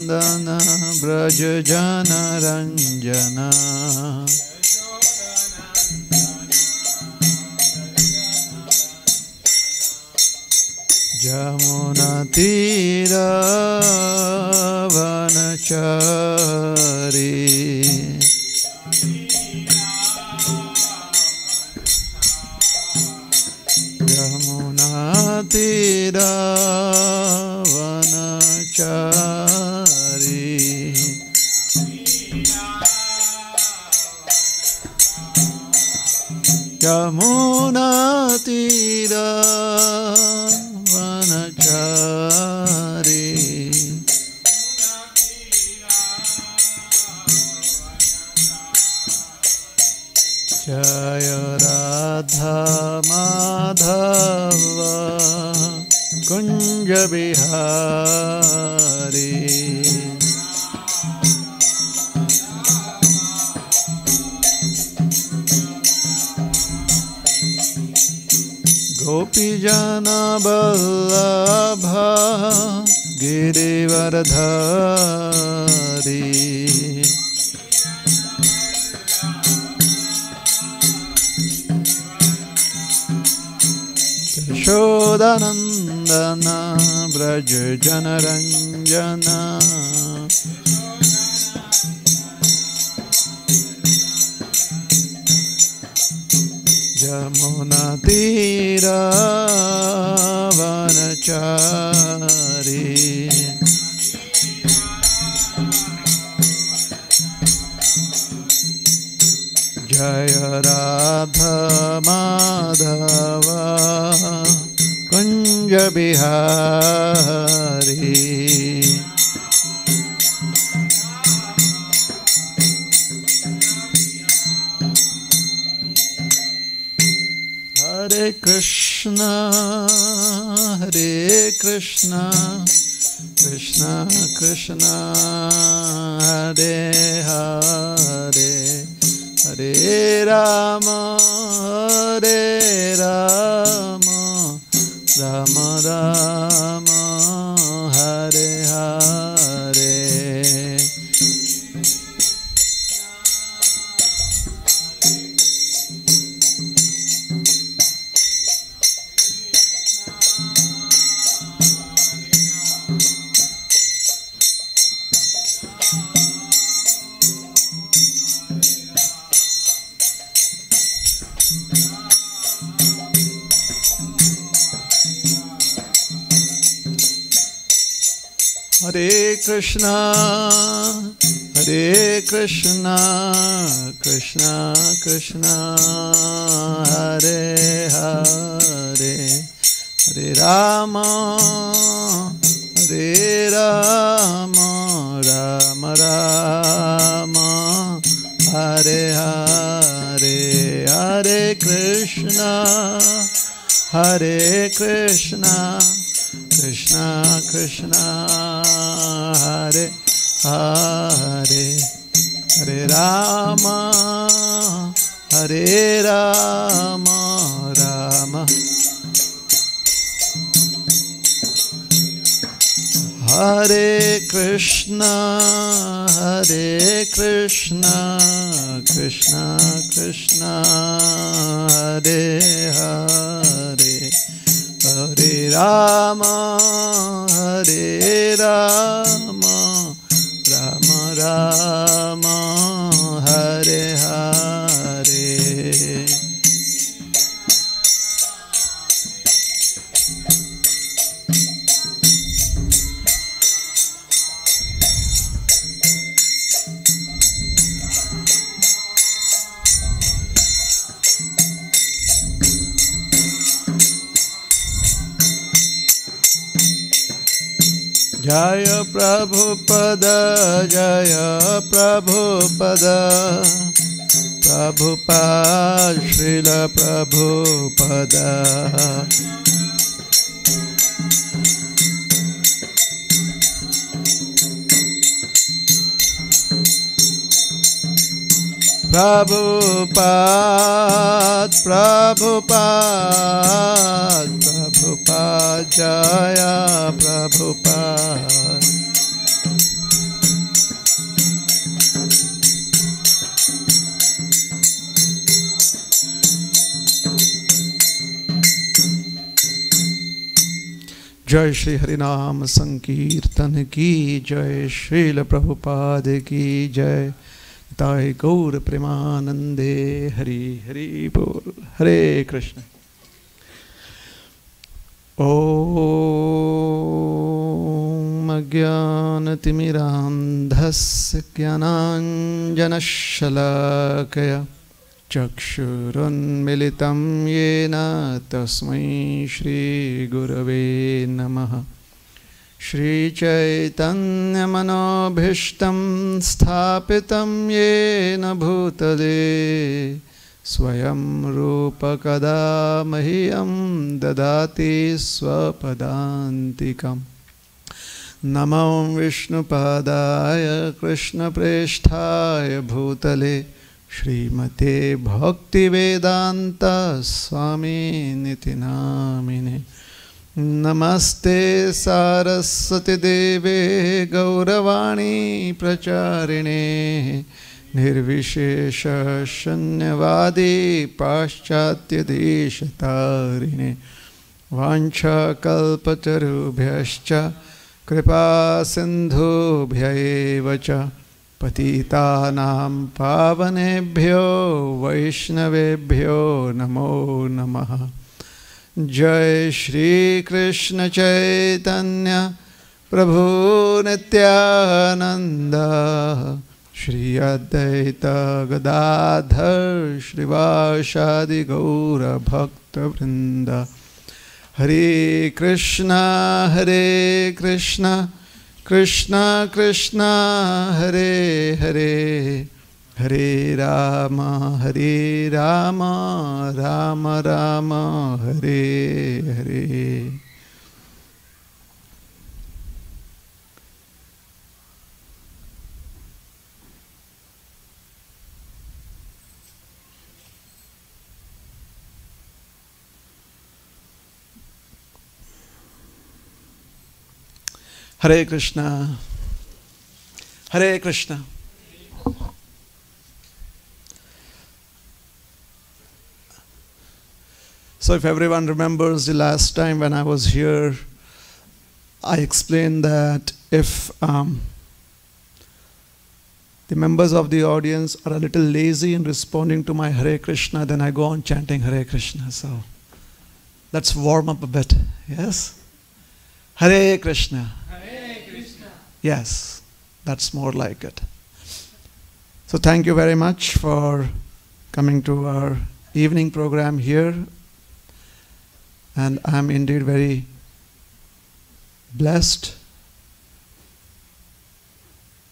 ब्रज जन रंजना जमुना तीर वनचारी यमुना तीर वनचारी यमुना तीर वनचारी जय राधा माधव कुंज बिहारी गोपी जन वल्लभ गिरिवरधारी यशोदानंदन ब्रज जन रंजना यमुना तीर वनचारी जय Radha Madhav Kunj Bihari Hare Krishna, Hare Krishna, Krishna Krishna, Hare Hare, Hare Rama, Hare Rama, Rama Rama, Hare Hare. Hare Krishna, Hare Krishna, Krishna Krishna, Hare Hare, Hare Rama, Hare Rama, Rama Rama, Hare Hare, Hare Krishna, Hare Krishna, Krishna Krishna, Hare Hare, Hare Rama, Hare Rama, Rama. Hare Krishna, Hare Krishna, Krishna Krishna, Hare Hare, Hare Rama, Hare Rama, Rama Rama, Hare Hare. Jaya Prabhupada, Jaya Prabhupada, Prabhupada, Srila Prabhupada. Prabhupada, Prabhupada, Prabhupada, Jaya Prabhupada. जय श्री हरिनाम संकीर्तन की जय, श्रील प्रभुपाद की जय, ताय गौर प्रेमानंदे, हरि हरि बोल। हरे कृष्ण। ओम अज्ञानतिमिरान्धस्य ज्ञानाञ्जनशलाकया चक्षुरुन्मिलितं येन तस्मै श्रीगुरवे नमः। श्रीचैतन्यमनोभीष्टं स्थापितं येन भूतले स्वयं रूप कदा मह्यं ददाति स्वपदान्तिकम्। नमो विष्णुपादाय कृष्णप्रेष्ठाय भूतले श्रीमते भक्तिवेदान्त स्वामिनिति नामिने। नमस्ते सारस्वती देवे गौरवाणी प्रचारिणे निर्विशेष शून्यवादी पाश्चात्यदेशतारिणे। वाञ्छाकल्पतरुभ्यश्च कृपा सिन्धुभ्यैव च पतितानां पावनेभ्यो वैष्णवेभ्यो नमो नमः। जय श्री कृष्ण चैतन्य प्रभु नित्यानंद, श्री अद्वैत गदाधर श्रीवासादि गौर भक्तवृंद। हरे कृष्णा कृष्णा कृष्णा हरे हरे, हरे Ram Ram Ram Hare Hare. Hare Krishna, Hare Krishna. So if everyone remembers the last time when I was here, I explained that if the members of the audience are a little lazy in responding to my Hare Krishna, then I go on chanting Hare Krishna. So let's warm up a bit. Yes? Hare Krishna. Yes, that's more like it. So thank you very much for coming to our evening program here. And I'm indeed very blessed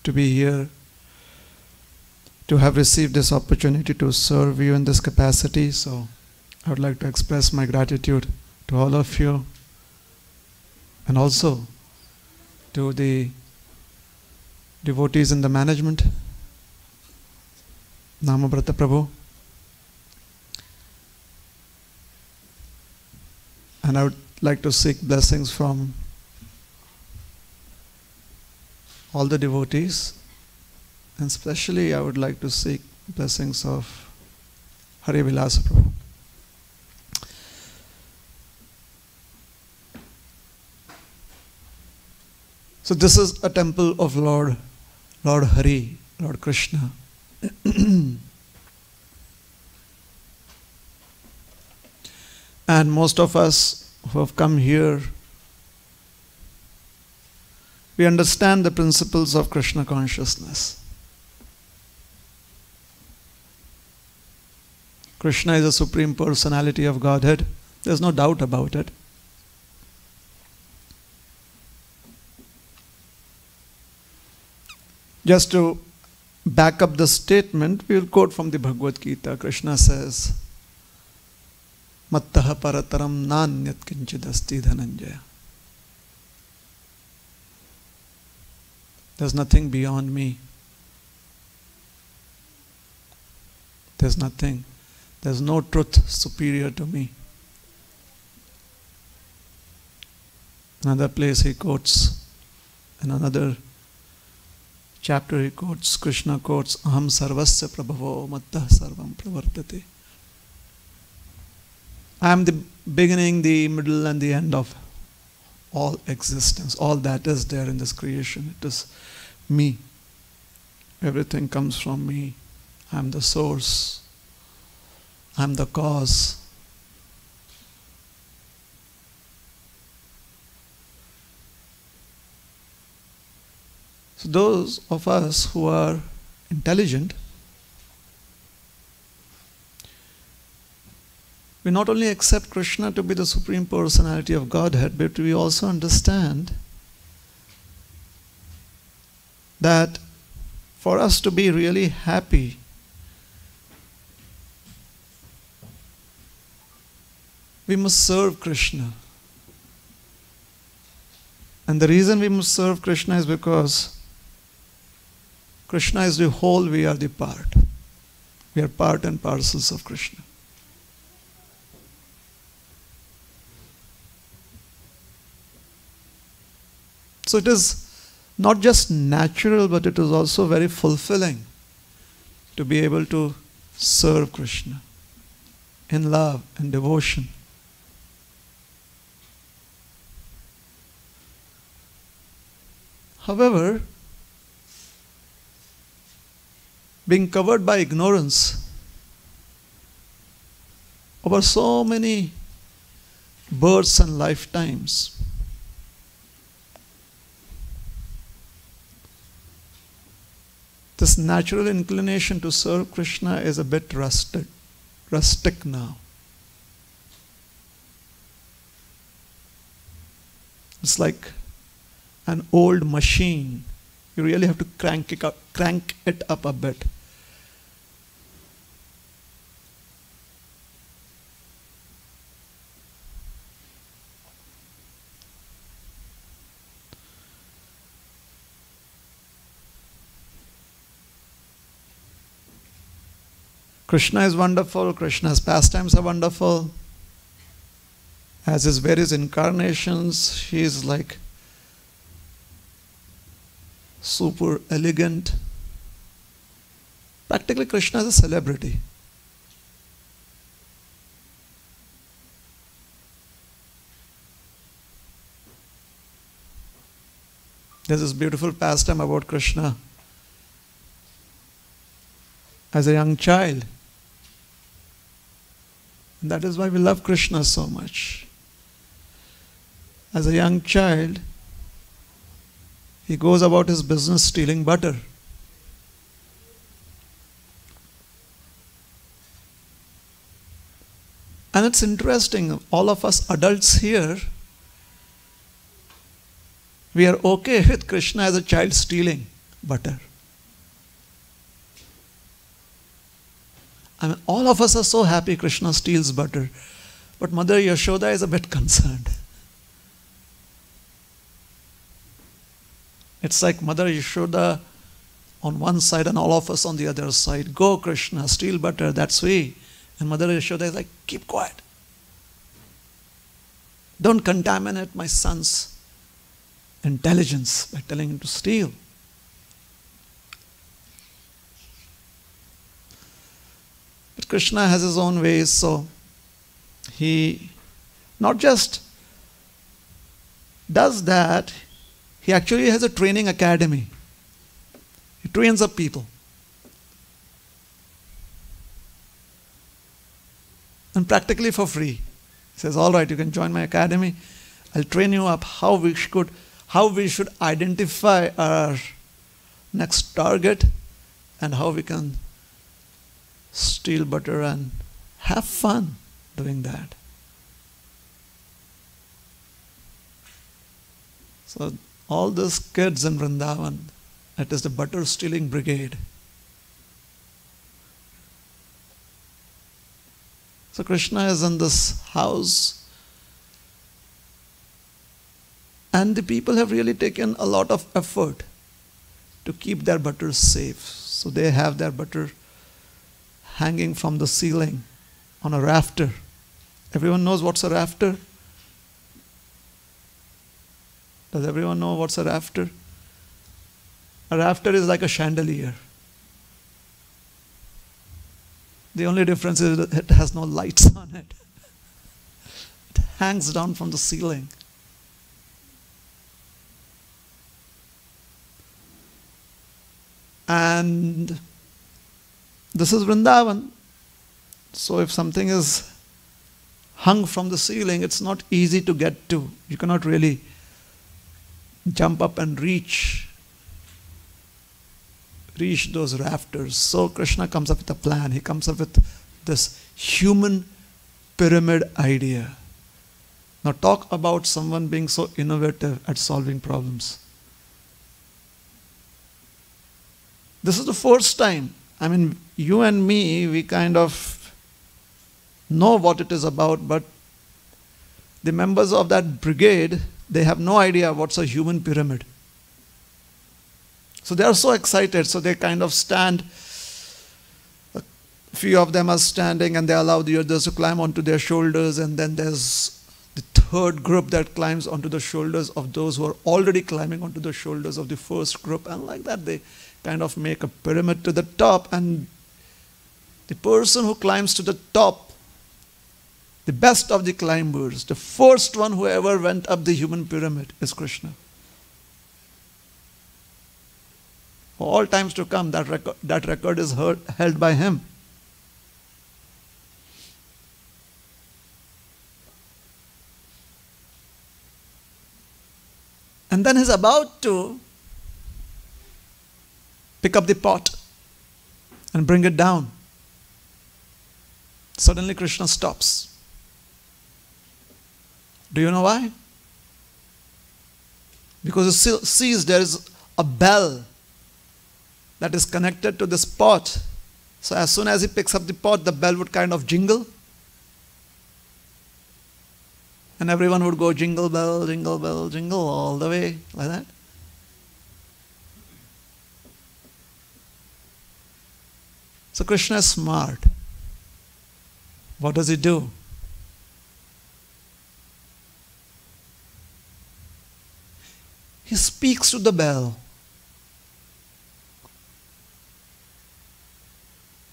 to be here, to have received this opportunity to serve you in this capacity. So I would like to express my gratitude to all of you, and also to the devotees in the management, Namabrata Prabhu. And I would like to seek blessings from all the devotees, and especially I would like to seek blessings of Hari Vilasa Prabhu. So this is a temple of Lord Hari, Lord Krishna. And most of us who have come here, we understand the principles of Krishna consciousness. Krishna is the Supreme Personality of Godhead. There's no doubt about it. Just to back up the statement, we will quote from the Bhagavad Gita. Krishna says, Mattaha parataram nanyat kinchidasti dhananjaya. There's nothing beyond me. There's nothing. There's no truth superior to me. Another place he quotes, in another chapter he quotes, Krishna quotes, Aham sarvasya prabhavo mattah sarvam pravartate. I am the beginning, the middle and the end of all existence, all that is there in this creation. It is me. Everything comes from me. I'm the source. I'm the cause. So those of us who are intelligent, we not only accept Krishna to be the Supreme Personality of Godhead, but we also understand that for us to be really happy, we must serve Krishna. And the reason we must serve Krishna is because Krishna is the whole, we are the part. We are part and parcels of Krishna. So it is not just natural, but it is also very fulfilling to be able to serve Krishna in love and devotion. However, being covered by ignorance over so many births and lifetimes, this natural inclination to serve Krishna is a bit rustic now. It's like an old machine. You really have to crank it up a bit. Krishna is wonderful. Krishna's pastimes are wonderful. As his various incarnations, he is like super elegant. Practically, Krishna is a celebrity. There's this beautiful pastime about Krishna as a young child. And that is why we love Krishna so much. As a young child, he goes about his business stealing butter. And it's interesting, all of us adults here, we are okay with Krishna as a child stealing butter. I mean, all of us are so happy Krishna steals butter. But Mother Yashoda is a bit concerned. It's like Mother Yashoda on one side and all of us on the other side. Go Krishna, steal butter, that's we. And Mother Yashoda is like, keep quiet. Don't contaminate my son's intelligence by telling him to steal. But Krishna has his own ways, so he not just does that, he actually has a training academy. He trains up people. And practically for free. He says, all right, you can join my academy. I'll train you up how we should identify our next target and how we can steal butter and have fun doing that. So all those kids in Vrindavan, that is the butter stealing brigade. So Krishna is in this house, and the people have really taken a lot of effort to keep their butter safe. So they have their butter hanging from the ceiling on a rafter. Everyone knows what's a rafter? Does everyone know what's a rafter? A rafter is like a chandelier. The only difference is that it has no lights on it. It hangs down from the ceiling. And this is Vrindavan. So if something is hung from the ceiling, it's not easy to get to. You cannot really jump up and reach those rafters. So Krishna comes up with a plan. He comes up with this human pyramid idea. Now talk about someone being so innovative at solving problems. This is the first time. I mean, you and me, we kind of know what it is about, but the members of that brigade, they have no idea what's a human pyramid. So they are so excited, so they kind of stand. A few of them are standing and they allow the others to climb onto their shoulders, and then there's the third group that climbs onto the shoulders of those who are already climbing onto the shoulders of the first group, and like that they kind of make a pyramid to the top, and the person who climbs to the top, the best of the climbers, the first one who ever went up the human pyramid is Krishna. For all times to come, that record is held by him. And then he's about to pick up the pot and bring it down. Suddenly Krishna stops. Do you know why? Because he sees there is a bell that is connected to this pot. So as soon as he picks up the pot, the bell would kind of jingle. And everyone would go jingle bell, jingle all the way, like that. So Krishna is smart. What does he do? He speaks to the bell.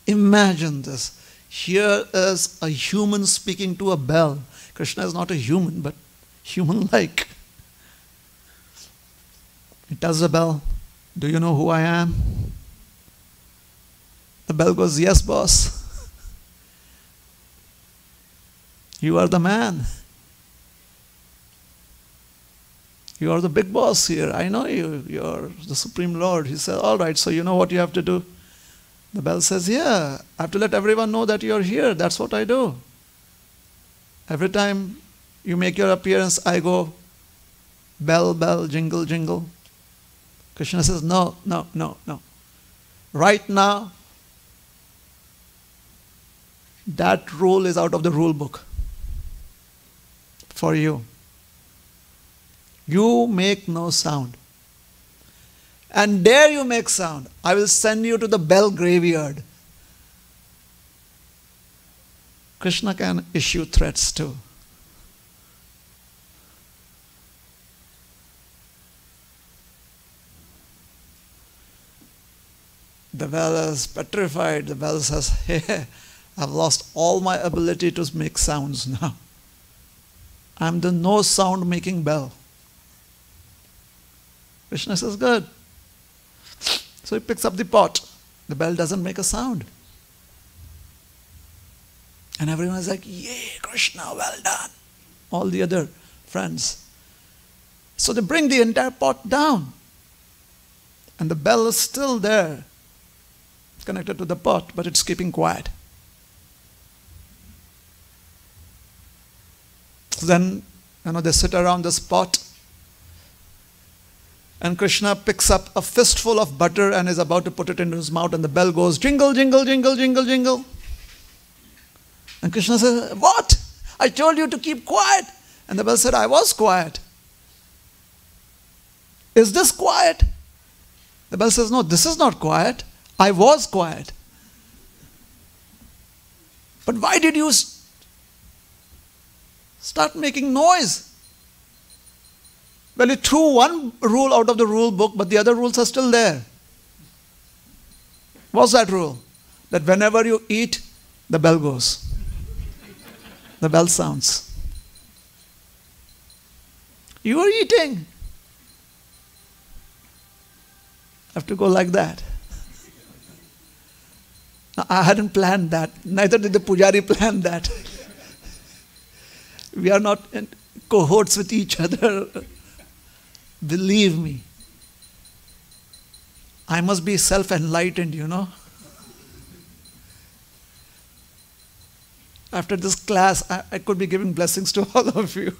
Imagine this. Here is a human speaking to a bell. Krishna is not a human, but human-like. He tells the bell, "Do you know who I am?" The bell goes, "Yes, boss. You are the man. You are the big boss here. I know you. You are the Supreme Lord." He said, "All right, so you know what you have to do?" The bell says, "Yeah, I have to let everyone know that you are here. That's what I do. Every time you make your appearance, I go, bell, bell, jingle, jingle." Krishna says, "No. Right now, that rule is out of the rule book for you. You make no sound. And dare you make sound, I will send you to the bell graveyard." Krishna can issue threats too. The bell is petrified. The bell says, "Hey, I've lost all my ability to make sounds now. I'm the no sound making bell." Krishna says, "Good." So he picks up the pot. The bell doesn't make a sound. And everyone is like, "Yay, Krishna, well done." All the other friends. So they bring the entire pot down. And the bell is still there, connected to the pot, but it's keeping quiet. So then, they sit around this pot. And Krishna picks up a fistful of butter and is about to put it into his mouth, and the bell goes, jingle, jingle, jingle, jingle, jingle. And Krishna says, "What? I told you to keep quiet." And the bell said, "I was quiet." "Is this quiet?" The bell says, "No, this is not quiet. I was quiet." "But why did you start making noise?" "Well, you threw one rule out of the rule book, but the other rules are still there." What's that rule? That whenever you eat, the bell goes. The bell sounds. You are eating. Have to go like that. I hadn't planned that. Neither did the pujari plan that. We are not in cohorts with each other. Believe me. I must be self-enlightened, After this class, I could be giving blessings to all of you.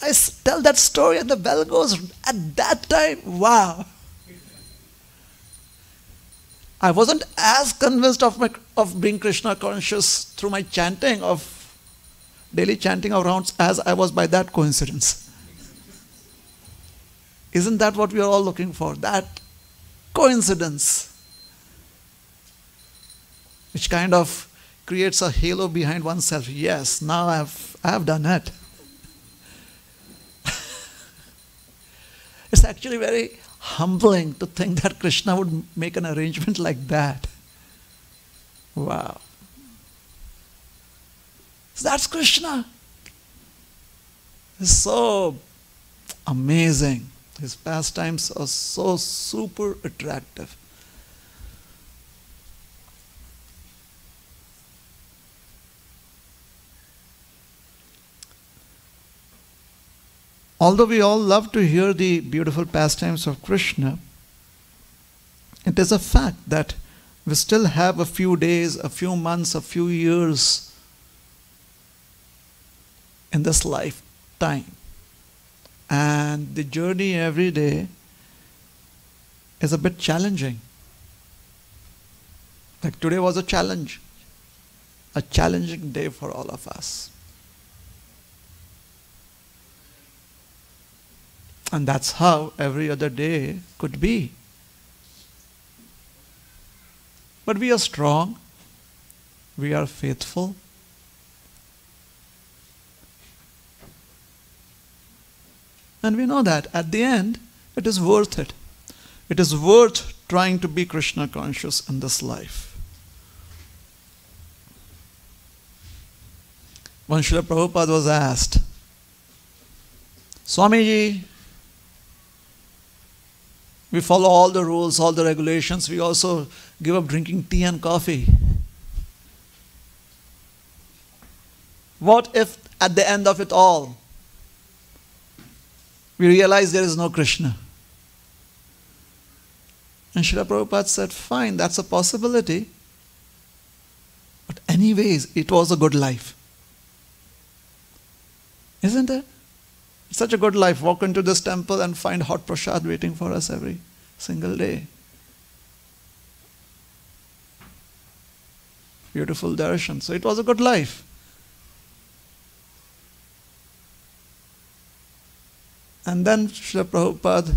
I tell that story and the bell goes. At that time, wow. I wasn't as convinced of being Krishna conscious through my chanting of daily chanting of rounds as I was by that coincidence. Isn't that what we are all looking for? That coincidence, which kind of creates a halo behind oneself. Yes, now I have done it. It's actually very humbling to think that Krishna would make an arrangement like that. Wow. So that's Krishna. It's so amazing. His pastimes are so super attractive. Although we all love to hear the beautiful pastimes of Krishna, it is a fact that we still have a few days, a few months, a few years in this lifetime. And the journey every day is a bit challenging. Like today was a challenge, a challenging day for all of us. And that's how every other day could be. But we are strong. We are faithful. And we know that at the end, it is worth it. It is worth trying to be Krishna conscious in this life. Once Srila Prabhupada was asked, Swamiji, we follow all the rules, all the regulations. We also give up drinking tea and coffee. What if at the end of it all, we realize there is no Krishna? And Srila Prabhupada said, fine, that's a possibility. But anyways, it was a good life. Isn't it? It's such a good life. Walk into this temple and find hot prasad waiting for us every single day. Beautiful darshan. So it was a good life. And then Srila Prabhupada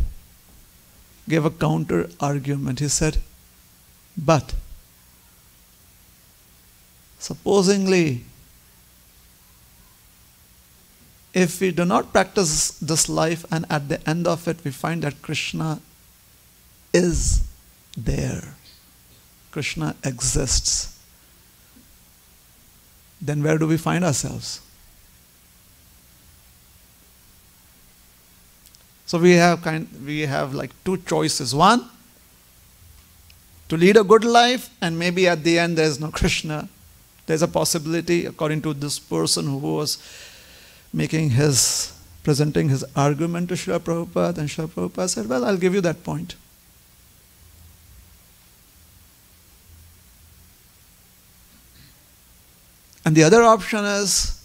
gave a counter argument. He said, but supposingly, if we do not practice this life and at the end of it we find that Krishna is there, Krishna exists, then where do we find ourselves? So we have like two choices. One, to lead a good life and maybe at the end there is no Krishna. There's a possibility, according to this person who was presenting his argument to Srila Prabhupada, and Srila Prabhupada said, well, I'll give you that point. And the other option is,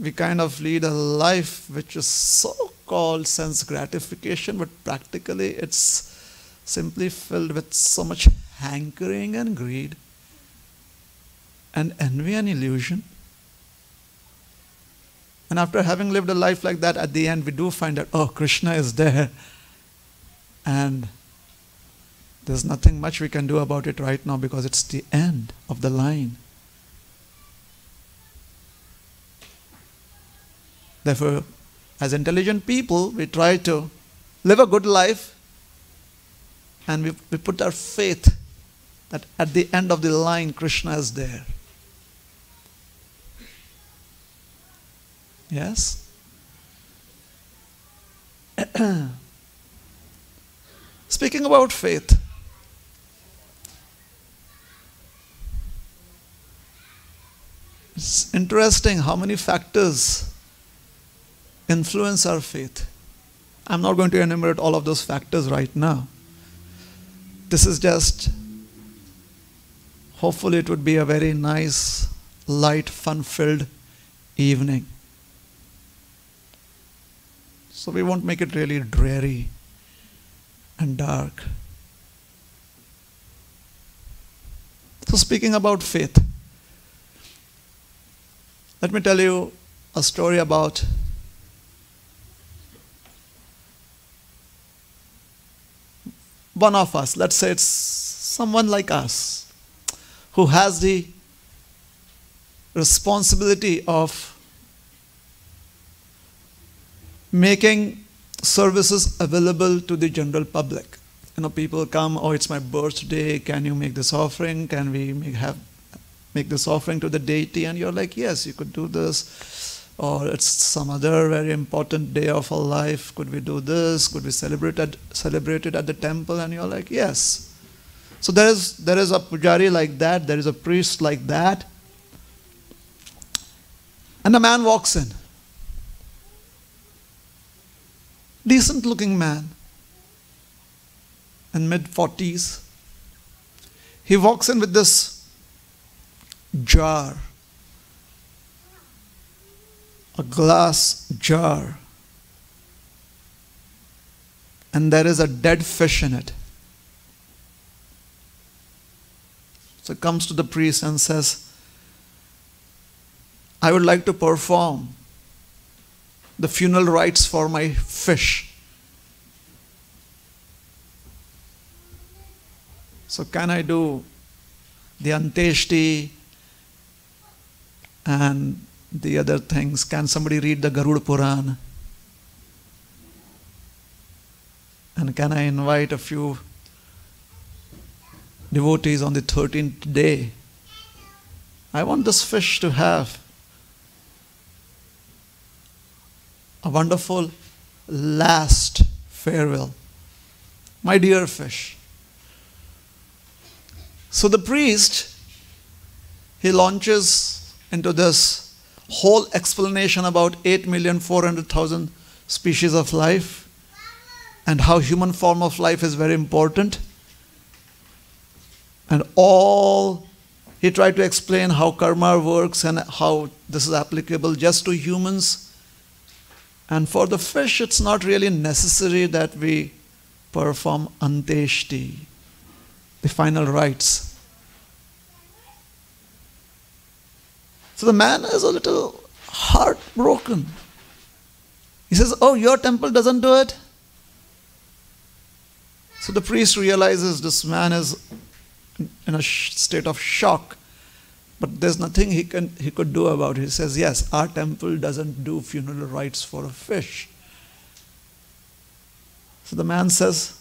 we kind of lead a life which is so-called sense gratification, but practically it's simply filled with so much hankering and greed and envy and illusion. And after having lived a life like that, at the end we do find that, oh, Krishna is there. And there's nothing much we can do about it right now because it's the end of the line. Therefore, as intelligent people, we try to live a good life and we put our faith that at the end of the line, Krishna is there. Yes? Speaking about faith, It's interesting how many factors influence our faith. I'm not going to enumerate all of those factors right now. This is just, hopefully it would be a very nice, light, fun-filled evening. So we won't make it really dreary and dark. So speaking about faith, let me tell you a story about one of us. Let's say it's someone like us who has the responsibility of making services available to the general public. People come, oh, it's my birthday, can you make this offering? Can we make this offering to the deity? And you're like, yes, you could do this. Or it's some other very important day of our life. Could we do this? Could we celebrate it at the temple? And you're like, yes. So there is a pujari like that. There is a priest like that. And a man walks in. Decent looking man. In mid-40s. He walks in with this jar. A glass jar. And there is a dead fish in it. So he comes to the priest and says, I would like to perform the funeral rites for my fish. So can I do the Anteshti and the other things? Can somebody read the Garuda Puran? And can I invite a few devotees on the 13th day? I want this fish to have a wonderful last farewell. My dear fish. So the priest, he launches into this whole explanation about 8,400,000 species of life and how human form of life is very important. And he tried to explain how karma works and how this is applicable just to humans. And for the fish, it's not really necessary that we perform Anteshti, the final rites. So the man is a little heartbroken. He says, oh, your temple doesn't do it? So the priest realizes this man is in a state of shock, but there's nothing he could do about it. He says, yes, our temple doesn't do funeral rites for a fish. So the man says,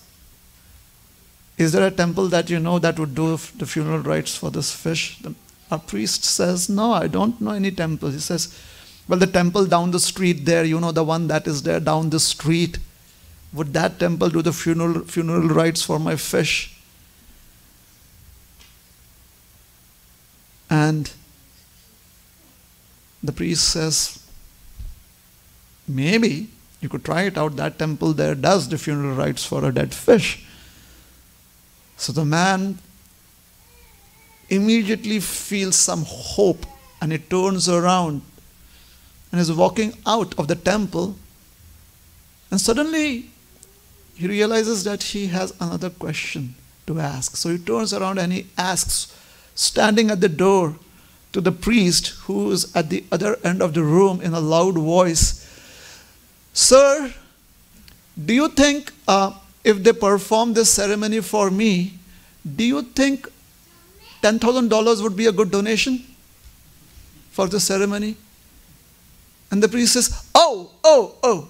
is there a temple that you know that would do the funeral rites for this fish? Our priest says, no, I don't know any temple. He says, well, the temple down the street there, the one that is there down the street, would that temple do the funeral rites for my fish? And the priest says, maybe you could try it out. That temple there does the funeral rites for a dead fish. So the man immediately feels some hope, and he turns around and is walking out of the temple, and suddenly he realizes that he has another question to ask. So he turns around and he asks, standing at the door, to the priest who is at the other end of the room in a loud voice, sir, do you think if they perform this ceremony for me, do you think $10,000 would be a good donation for the ceremony? And the priest says, oh,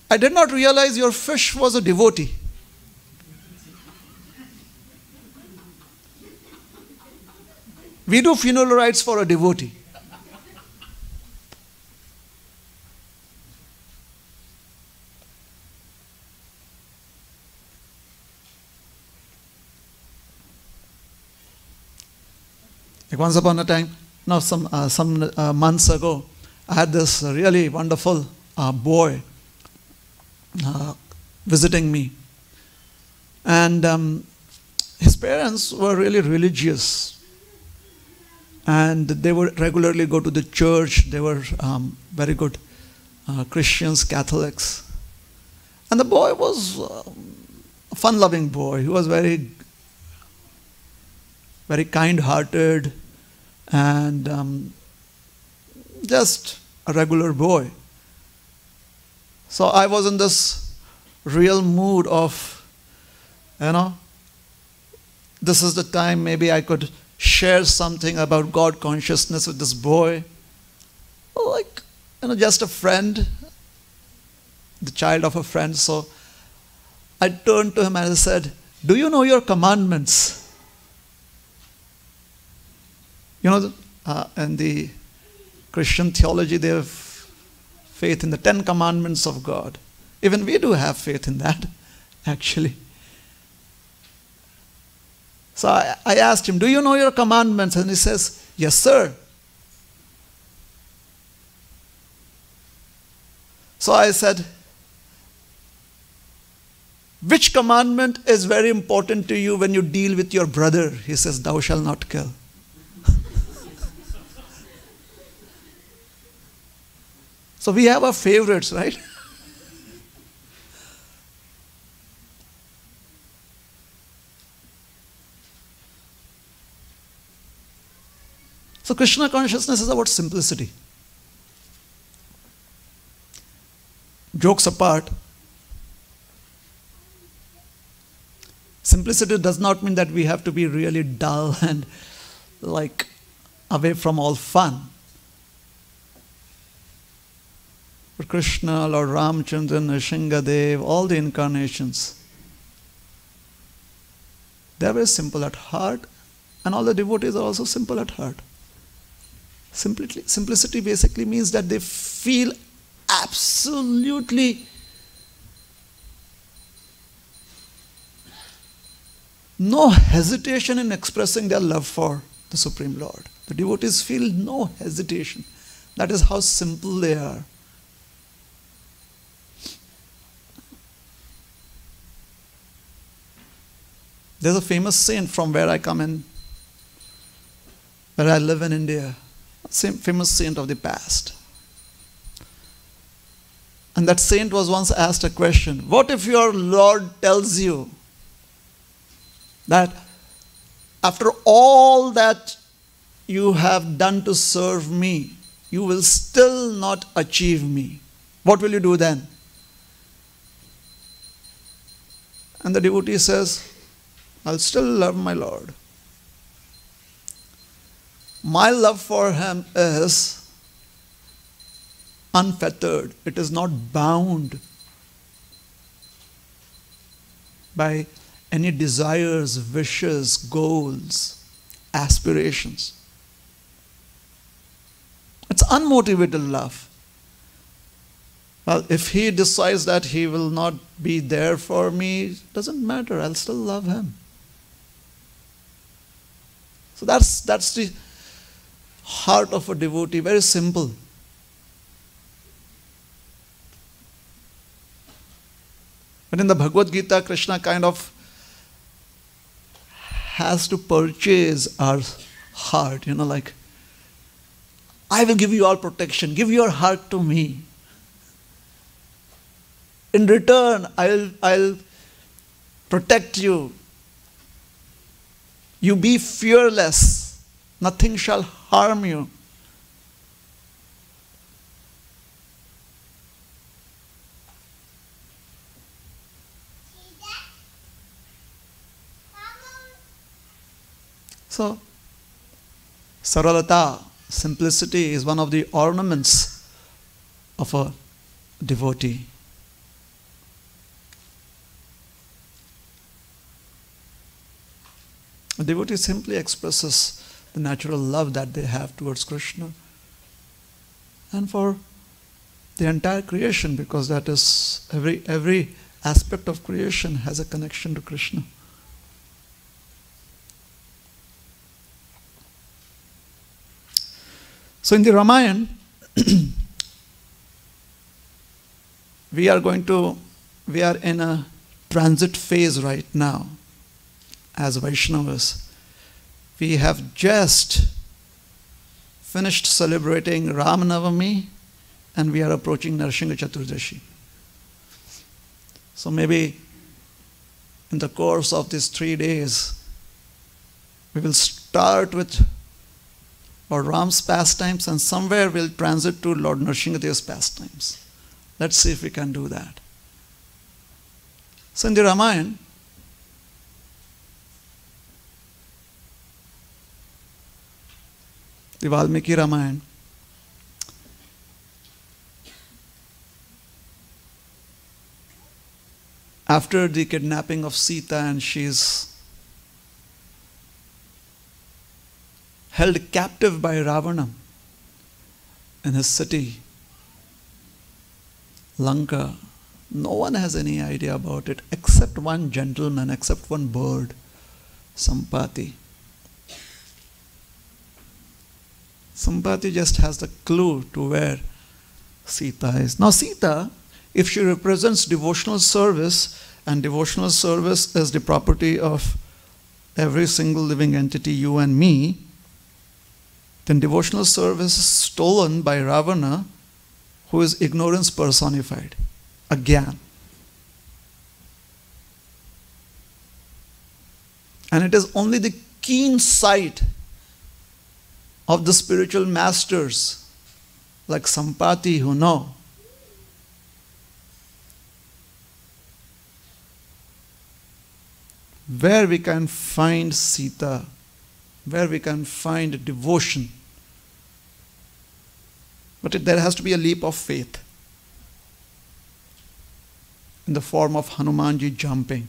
I did not realize your fish was a devotee. We do funeral rites for a devotee. Like once upon a time, Now, some months ago, I had this really wonderful boy visiting me. And his parents were really religious. And they would regularly go to the church. They were very good Christians, Catholics. And the boy was a fun-loving boy. He was very, very kind-hearted and just a regular boy. So I was in this real mood of, this is the time maybe I could share something about God consciousness with this boy. Like, just a friend, the child of a friend. So I turned to him and I said, "Do you know your commandments?" In the Christian theology, they have faith in the 10 commandments of God. Even we do have faith in that, actually. So I asked him, "Do you know your commandments?" And he says, "Yes, sir." So I said, "Which commandment is very important to you when you deal with your brother?" He says, "Thou shalt not kill." So we have our favorites, right? So Krishna consciousness is about simplicity. Jokes apart, simplicity does not mean that we have to be really dull and like away from all fun. For Krishna, Lord Ramchandra, Nrsingadev, all the incarnations, they are very simple at heart, and all the devotees are also simple at heart. Simplicity basically means that they feel absolutely no hesitation in expressing their love for the Supreme Lord. The devotees feel no hesitation. That is how simple they are. There's a famous saint from where I come in, where I live in India, a famous saint of the past. And that saint was once asked a question: what if your Lord tells you that after all that you have done to serve me, you will still not achieve me? What will you do then? And the devotee says, I'll still love my Lord. My love for him is unfettered. It is not bound by any desires, wishes, goals, aspirations. It's unmotivated love. Well, if he decides that he will not be there for me, it doesn't matter. I'll still love him. So that's the heart of a devotee. Very simple. But in the Bhagavad Gita, Krishna kind of has to purchase our heart, like, I will give you all protection. Give your heart to me. In return, I'll protect you. You be fearless. Nothing shall harm you. So, saralata, simplicity, is one of the ornaments of a devotee. A devotee simply expresses the natural love that they have towards Krishna and for the entire creation, because that is every aspect of creation has a connection to Krishna. So in the Ramayana, we are in a transit phase right now as Vaishnavas. We have just finished celebrating Ram Navami and we are approaching Narsimha Chaturdashi. So maybe in the course of these 3 days, we will start with Lord Ram's pastimes and somewhere we'll transit to Lord Narsimha's pastimes. Let's see if we can do that. So in the Ramayana, the Valmiki Ramayana, after the kidnapping of Sita and she's held captive by Ravana in his city, Lanka. No one has any idea about it except one gentleman, except one bird, Sampati. Sampati just has the clue to where Sita is. Now Sita, if she represents devotional service, and devotional service is the property of every single living entity, you and me, then devotional service is stolen by Ravana, who is ignorance personified, Agyan. And it is only the keen sight of the spiritual masters like Sampati who know where we can find Sita, where we can find devotion. But there has to be a leap of faith in the form of Hanumanji jumping.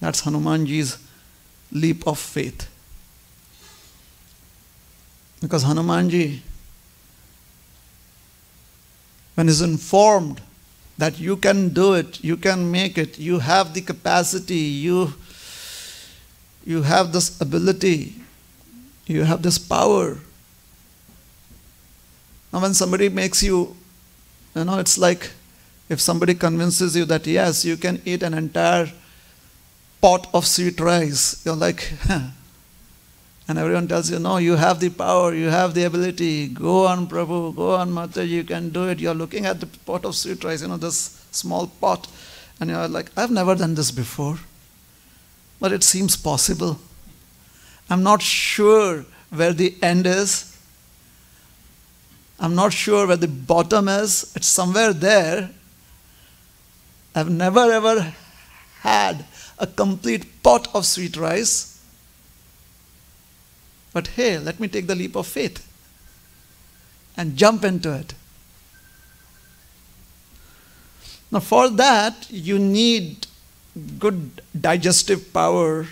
That's Hanumanji's leap of faith. Because Hanumanji, when he's informed that you can do it, you can make it, you have the capacity, you have this ability, you have this power. Now when somebody makes you, it's like if somebody convinces you that yes, you can eat an entire pot of sweet rice, you're like, and everyone tells you, no, you have the power, you have the ability, go on Prabhu, go on Mataji, you can do it. You're looking at the pot of sweet rice, this small pot, and you're like, I've never done this before, but it seems possible. I'm not sure where the end is. I'm not sure where the bottom is. It's somewhere there. I've never ever had a complete pot of sweet rice. But hey, let me take the leap of faith and jump into it. Now for that, you need good digestive power,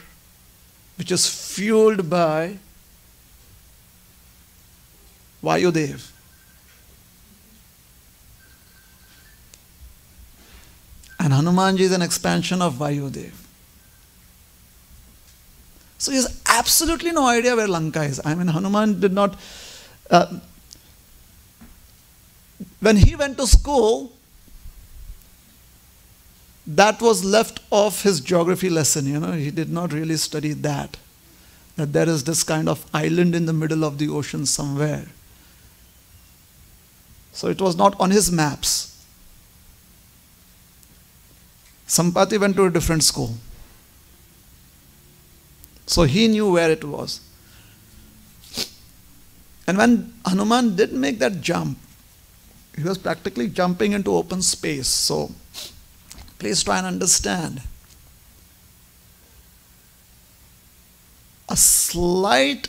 which is fueled by Vayudev. And Hanumanji is an expansion of Vayudev. So he has absolutely no idea where Lanka is. I mean, Hanuman did not... when he went to school, that was left off his geography lesson, He did not really study that there is this kind of island in the middle of the ocean somewhere. So it was not on his maps. Sampati went to a different school. So he knew where it was. And when Hanuman did make that jump, he was practically jumping into open space. So please try and understand. A slight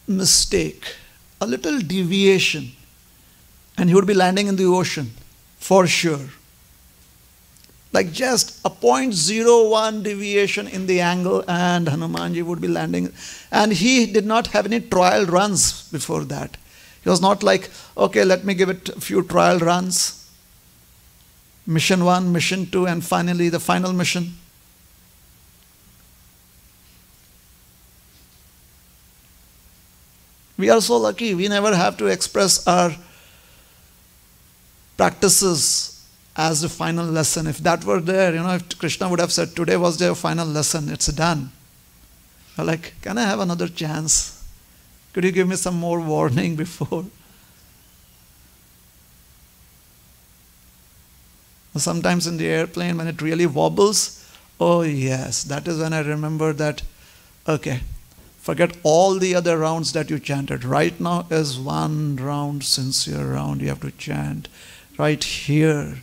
mistake, a little deviation, and he would be landing in the ocean, for sure. Like just a 0.01 deviation in the angle and Hanumanji would be landing. And he did not have any trial runs before that. He was not like, okay, let me give it a few trial runs. Mission 1, mission 2, and finally the final mission. We are so lucky. We never have to express our practices as the final lesson. If that were there, if Krishna would have said, today was their final lesson, it's done. We're like, can I have another chance? Could you give me some more warning before? Sometimes in the airplane, when it really wobbles, oh yes, that is when I remember that, okay, forget all the other rounds that you chanted. Right now is one round, sincere round you have to chant. Right here,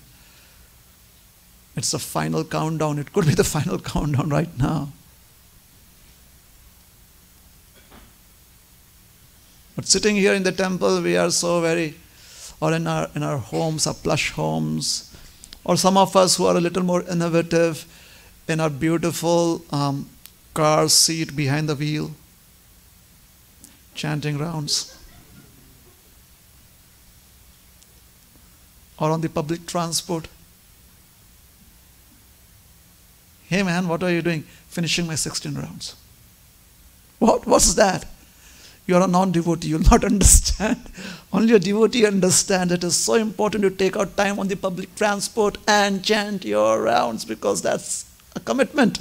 it's the final countdown. It could be the final countdown right now. But sitting here in the temple, we are so very, or in our homes, our plush homes, or some of us who are a little more innovative in our beautiful car seat behind the wheel, chanting rounds. Or on the public transport. Hey man, what are you doing? Finishing my 16 rounds. What's that? You are a non-devotee, you'll not understand. Only a devotee understands it is so important to take out time on the public transport and chant your rounds, because that's a commitment.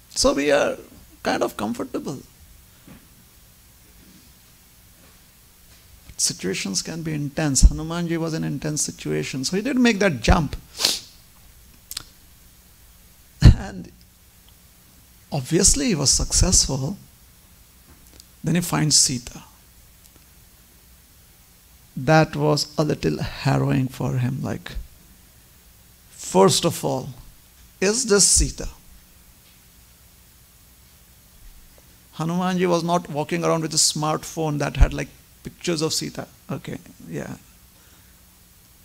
So we are kind of comfortable. Situations can be intense. Hanumanji was in an intense situation, so he did make that jump. And obviously he was successful. Then he finds Sita. That was a little harrowing for him. Like, first of all, is this Sita? Hanumanji was not walking around with a smartphone that had like pictures of Sita. Okay, yeah.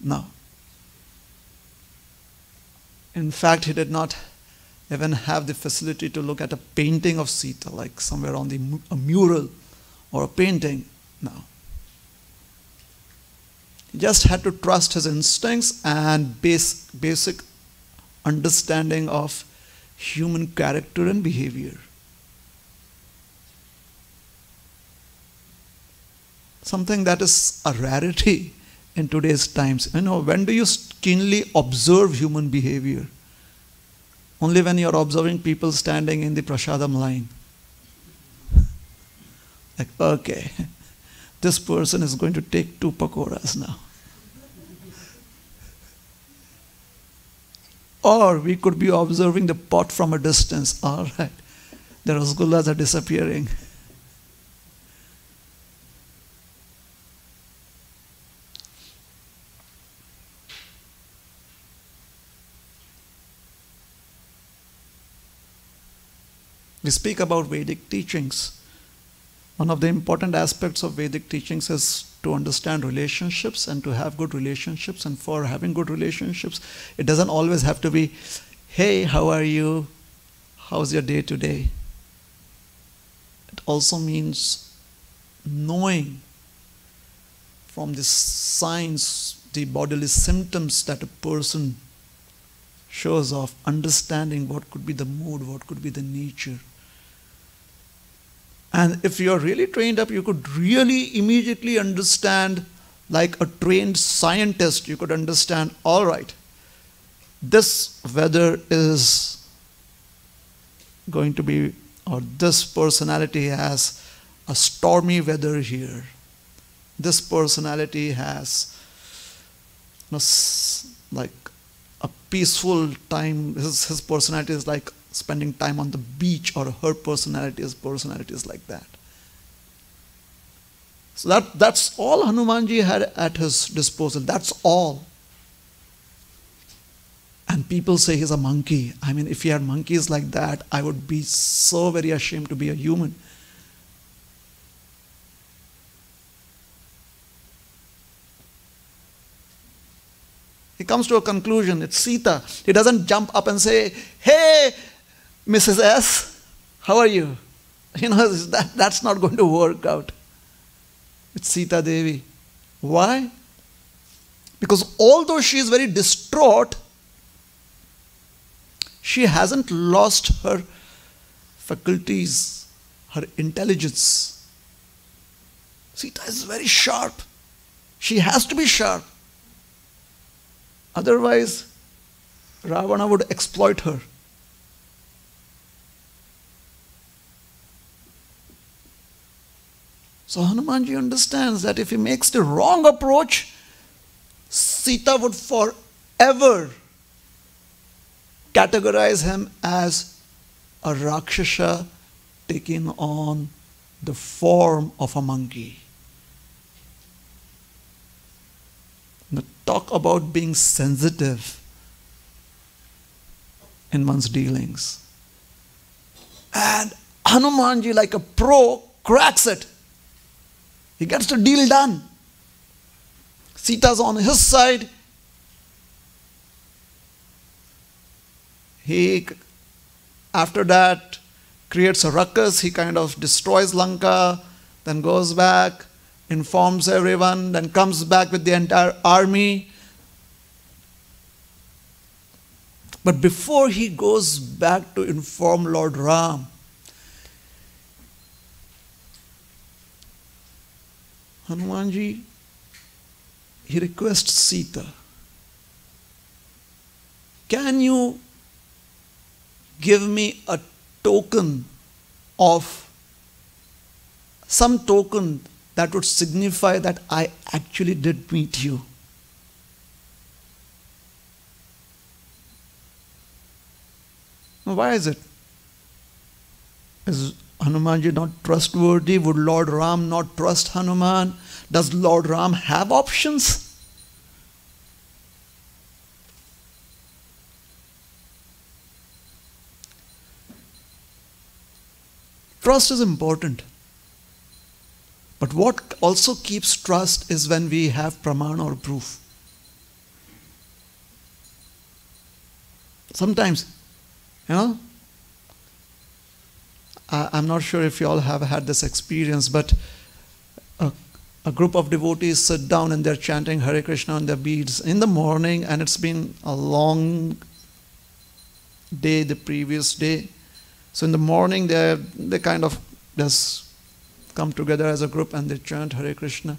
No. In fact, he did not even have the facility to look at a painting of Sita, like somewhere on a mural or a painting. No. He just had to trust his instincts and basic understanding of human character and behavior. Something that is a rarity in today's times. When do you keenly observe human behavior? Only when you're observing people standing in the prasadam line. Like, okay, this person is going to take 2 pakoras now. Or we could be observing the pot from a distance. All right, the rasgullas are disappearing. We speak about Vedic teachings. One of the important aspects of Vedic teachings is to understand relationships and to have good relationships. And for having good relationships, it doesn't always have to be, hey, how are you? How's your day today? It also means knowing from the signs, the bodily symptoms that a person shows off, understanding what could be the mood, what could be the nature. And if you're really trained up, you could really immediately understand, like a trained scientist, you could understand, all right, this weather is going to be, or this personality has a stormy weather here. This personality has like a peaceful time. His personality is like spending time on the beach, or her personality is like that. So that's all Hanumanji had at his disposal. That's all. And people say he's a monkey. I mean, if he had monkeys like that, I would be so very ashamed to be a human. He comes to a conclusion. It's Sita. He doesn't jump up and say, hey, Mrs. S, how are you? That's not going to work out. It's Sita Devi. Why? Because although she is very distraught, she hasn't lost her faculties, her intelligence. Sita is very sharp. She has to be sharp. Otherwise, Ravana would exploit her. So Hanumanji understands that if he makes the wrong approach, Sita would forever categorize him as a Rakshasa taking on the form of a monkey. Now talk about being sensitive in one's dealings. And Hanumanji, like a pro, cracks it. He gets the deal done. Sita's on his side. He, after that, creates a ruckus. He kind of destroys Lanka, then goes back, informs everyone, then comes back with the entire army. But before he goes back to inform Lord Ram, Hanumanji, he requests Sita, can you give me a token of, some token that would signify that I actually did meet you? Why is it? Is Hanumanji not trustworthy? Would Lord Ram not trust Hanuman? Does Lord Ram have options? Trust is important. But what also keeps trust is when we have praman or proof. Sometimes, I'm not sure if you all have had this experience, but a group of devotees sit down and they're chanting Hare Krishna on their beads in the morning, and it's been a long day the previous day. So in the morning they kind of just come together as a group and they chant Hare Krishna.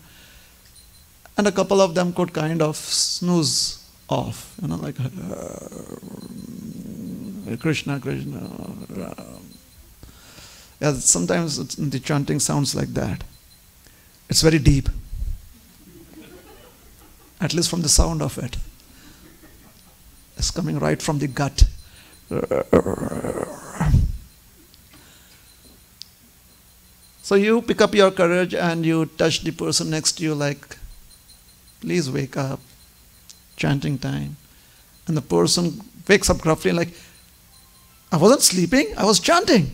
And a couple of them could kind of snooze off, like Hare Krishna, Krishna. Yeah, sometimes the chanting sounds like that. It's very deep, at least from the sound of it. It's coming right from the gut. So you pick up your courage and you touch the person next to you like, please wake up, chanting time. And the person wakes up gruffly like, I wasn't sleeping, I was chanting.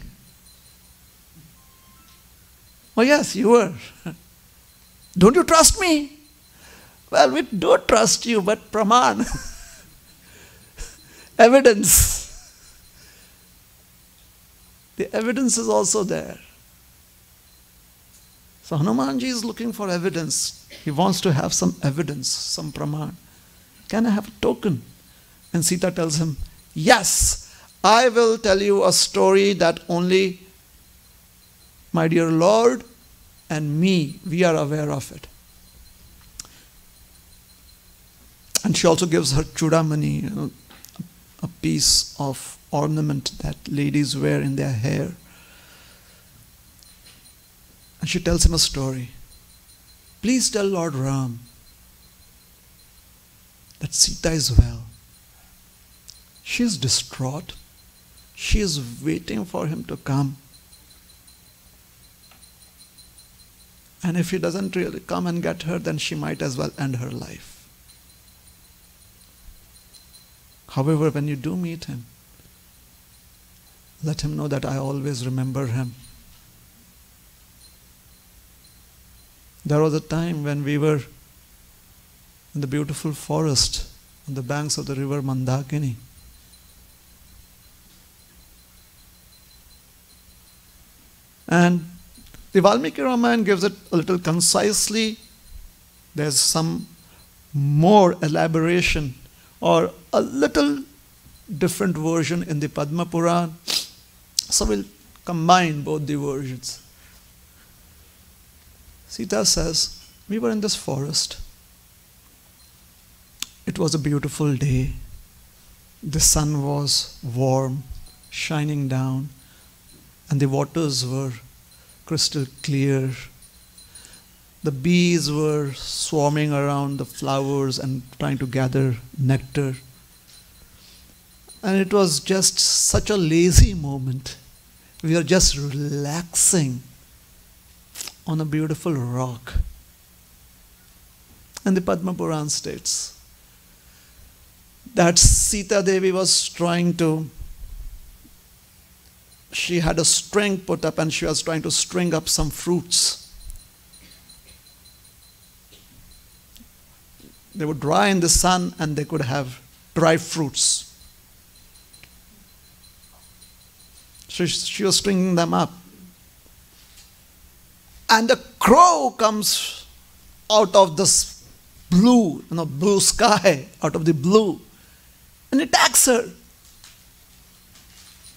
Oh yes, you were. Don't you trust me? Well, we do trust you, but praman, evidence. The evidence is also there. So Hanumanji is looking for evidence. He wants to have some evidence, some praman. Can I have a token? And Sita tells him, yes, I will tell you a story that only my dear Lord and me, we are aware of it. And she also gives her chudamani, a piece of ornament that ladies wear in their hair. And she tells him a story. Please tell Lord Ram that Sita is well. She is distraught. She is waiting for him to come. And if he doesn't really come and get her, then she might as well end her life. However, when you do meet him, let him know that I always remember him. There was a time when we were in the beautiful forest on the banks of the river Mandakini. And the Valmiki Ramayana gives it a little concisely, there's some more elaboration or a little different version in the Padma Puran. So we'll combine both the versions. Sita says, we were in this forest. It was a beautiful day. The sun was warm, shining down, and the waters were crystal clear. The bees were swarming around the flowers and trying to gather nectar. And it was just such a lazy moment. We are just relaxing on a beautiful rock. And the Padma Puran states that Sita Devi was she had a string put up and she was trying to string up some fruits. They would dry in the sun and they could have dry fruits. So she was stringing them up. And a crow comes out of this blue sky, out of the blue, and attacks her.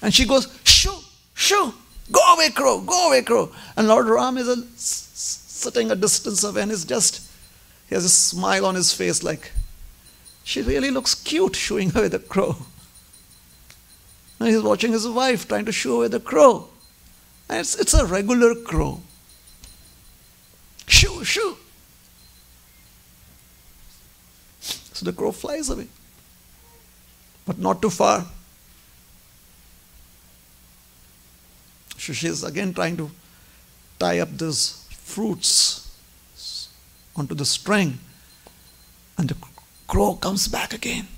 And she goes, shoo, shoo, go away crow, go away crow. And Lord Ram is sitting a distance away and he has a smile on his face like, she really looks cute shooing away the crow. And he's watching his wife trying to shoo away the crow. And it's a regular crow. Shoo, shoo. So the crow flies away, but not too far. So she's again trying to tie up these fruits onto the string, and the crow comes back again.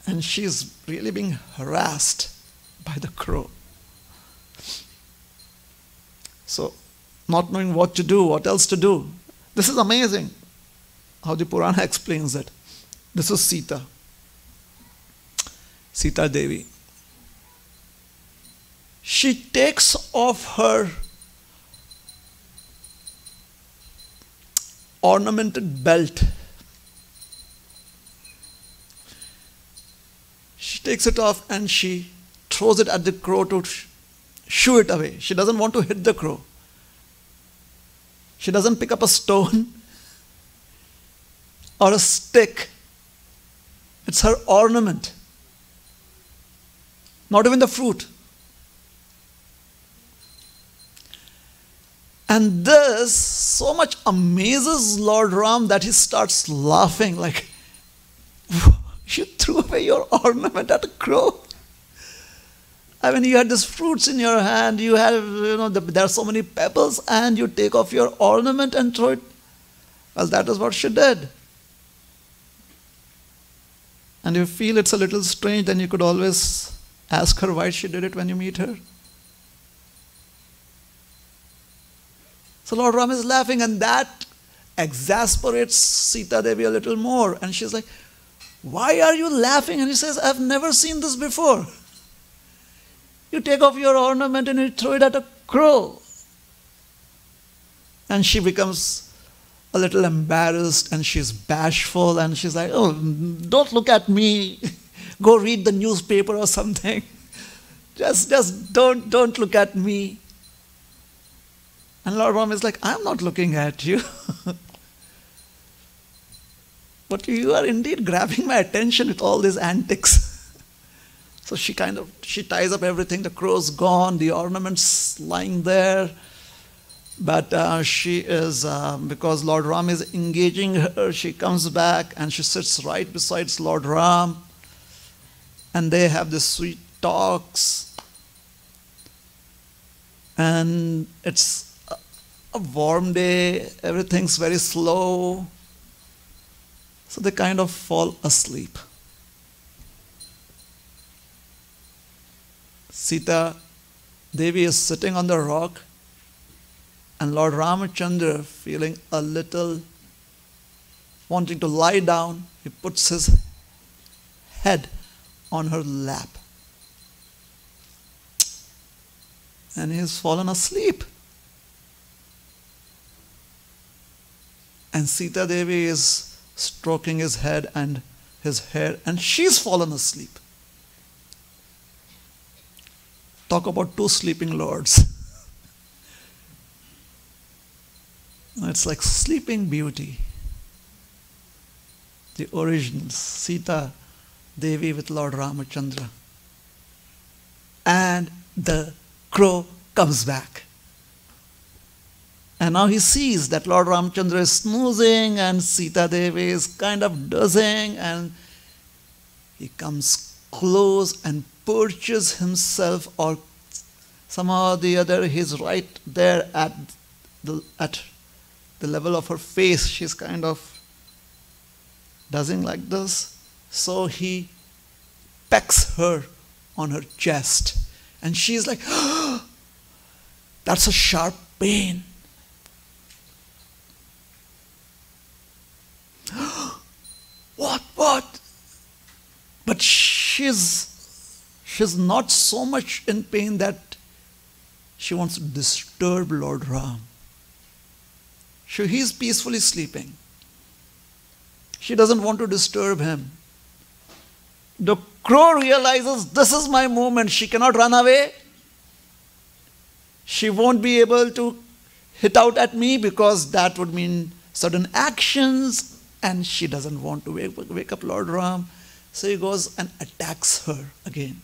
And she's really being harassed by the crow. So, not knowing what to do, what else to do. This is amazing how the Purana explains it. This is Sita Devi. She takes off her ornamented belt. She takes it off and she throws it at the crow to shoo it away. She doesn't want to hit the crow. She doesn't pick up a stone or a stick. It's her ornament. Not even the fruit. And this so much amazes Lord Ram that he starts laughing like, you threw away your ornament at a crow. I mean, you had these fruits in your hand, you have, there are so many pebbles, and you take off your ornament and throw it. Well, that is what she did. And if you feel it's a little strange, then you could always ask her why she did it when you meet her. So Lord Ram is laughing, and that exasperates Sita Devi a little more. And she's like, why are you laughing? And he says, I've never seen this before. You take off your ornament and you throw it at a crow. And she becomes a little embarrassed and she's bashful and she's like, oh, don't look at me. Go read the newspaper or something. Just don't look at me. And Lord Ram is like, I'm not looking at you. But you are indeed grabbing my attention with all these antics. So she ties up everything. The crow's gone, the ornament's lying there. But she is, because Lord Ram is engaging her, she comes back and she sits right beside Lord Ram. And they have this sweet talks. And it's a warm day, everything's very slow. So they kind of fall asleep. Sita Devi is sitting on the rock, and Lord Ramachandra, feeling a little wanting to lie down, he puts his head on her lap. And he has fallen asleep. And Sita Devi is stroking his head and his hair, and she's fallen asleep. Talk about two sleeping lords. It's like Sleeping Beauty. The original Sita Devi with Lord Ramachandra. And the crow comes back. And now he sees that Lord Ramachandra is snoozing and Sita Devi is kind of dozing, and he comes close and perches himself, or somehow or the other he's right there at the level of her face. She's kind of dozing like this. So he pecks her on her chest. And she's like, oh, that's a sharp pain. What? But she's not so much in pain that she wants to disturb Lord Ram. He's peacefully sleeping. She doesn't want to disturb him. The crow realizes this is my moment. She cannot run away. She won't be able to hit out at me because that would mean certain actions, and she doesn't want to wake up Lord Ram. So he goes and attacks her again.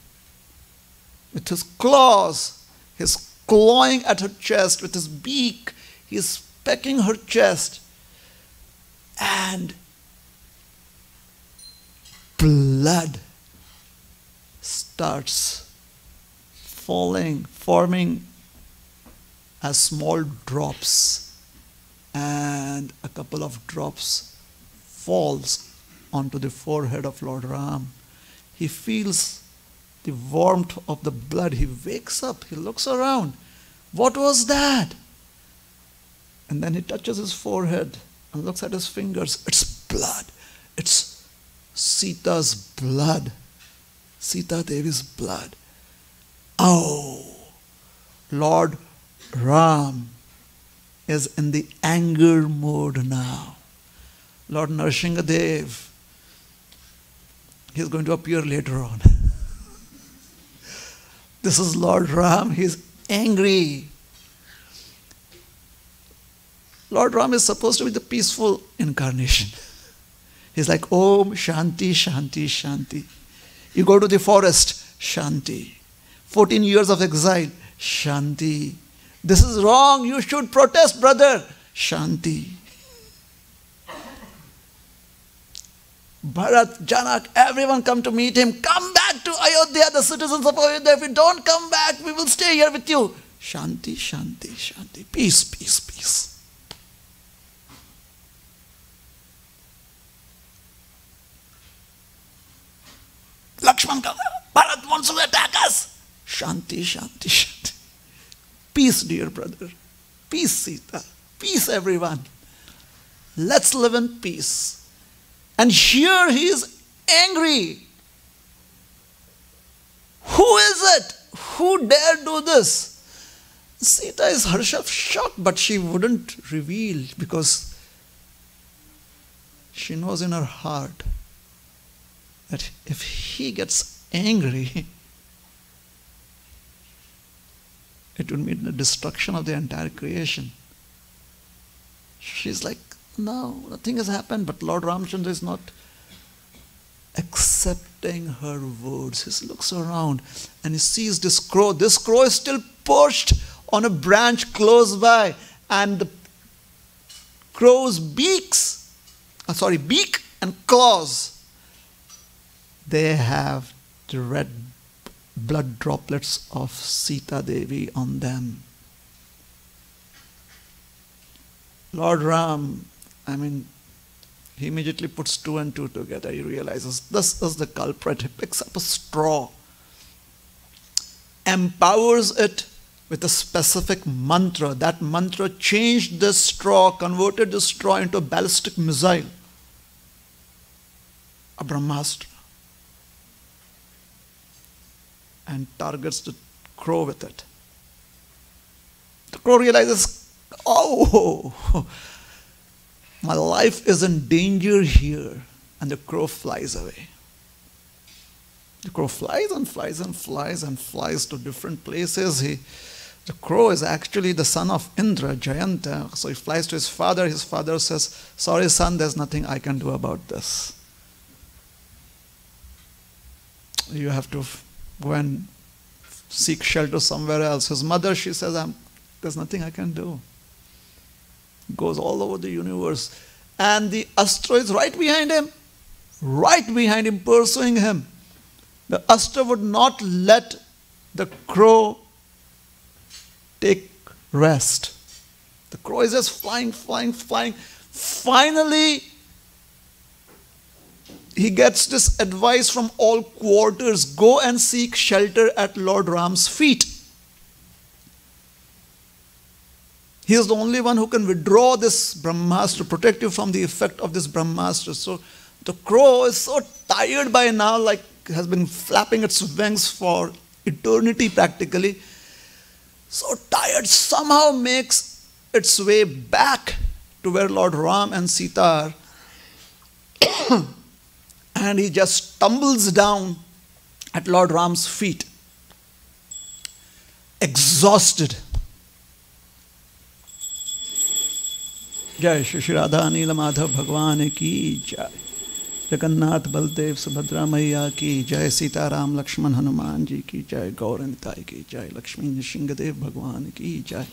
With his claws, he's clawing at her chest. With his beak, he's pecking her chest. And blood starts forming as small drops, and a couple of drops falls onto the forehead of Lord Ram. He feels the warmth of the blood. He wakes up, he looks around. What was that? And then he touches his forehead and looks at his fingers. It's blood. It's Sita's blood. Sita Devi's blood. Oh, Lord Ram is in the anger mode now. Lord Nrsimhadev, he's going to appear later on. This is Lord Ram. He's angry. Lord Ram is supposed to be the peaceful incarnation. He's like, Om Shanti, Shanti, Shanti. You go to the forest, Shanti. 14 years of exile, Shanti. This is wrong. You should protest, brother. Shanti. Bharat, Janak, everyone come to meet him. Come back to Ayodhya, the citizens of Ayodhya. If you don't come back, we will stay here with you. Shanti, Shanti, Shanti. Peace, peace, peace. Lakshman, Bharat wants to attack us. Shanti, Shanti, Shanti. Peace, dear brother. Peace, Sita. Peace, everyone. Let's live in peace. And here he is angry. Who is it? Who dare do this? Sita is herself shocked, but she wouldn't reveal because she knows in her heart that if he gets angry, it would mean the destruction of the entire creation. She's like, no, nothing has happened, but Lord Ramchandra is not accepting her words. He looks around and he sees this crow. This crow is still perched on a branch close by, and the crow's beak and claws, they have the red blood droplets of Sita Devi on them. Lord Ram, he immediately puts two and two together. He realizes this is the culprit. He picks up a straw, empowers it with a specific mantra. That mantra changed the straw, converted the straw into a ballistic missile, a Brahmastra, and targets the crow with it. The crow realizes, oh, My life is in danger here. And the crow flies away. The crow flies and flies and flies and flies to different places. The crow is actually the son of Indra, Jayanta. So he flies to his father. His father says, sorry son, there's nothing I can do about this. You have to go and seek shelter somewhere else. His mother, she says, there's nothing I can do. Goes all over the universe. And the Astra is right behind him, pursuing him. The Astra would not let the crow take rest. The crow is just flying, flying, flying. Finally, he gets this advice from all quarters: go and seek shelter at Lord Ram's feet. He is the only one who can withdraw this Brahmastra, protect you from the effect of this Brahmastra. So the crow is so tired by now, like has been flapping its wings for eternity practically. So tired, somehow makes its way back to where Lord Ram and Sita are. And he just tumbles down at Lord Ram's feet, exhausted. Jai Shri Radha Anila Madhav Bhagwan ki Jai. Jagannath Baldev Subhadra Maiya ki Jai. Sita Ram Lakshman Hanuman ji ki Jai. Gauranitai ki Jai. Lakshmi Nishingadev Bhagwan ki Jai.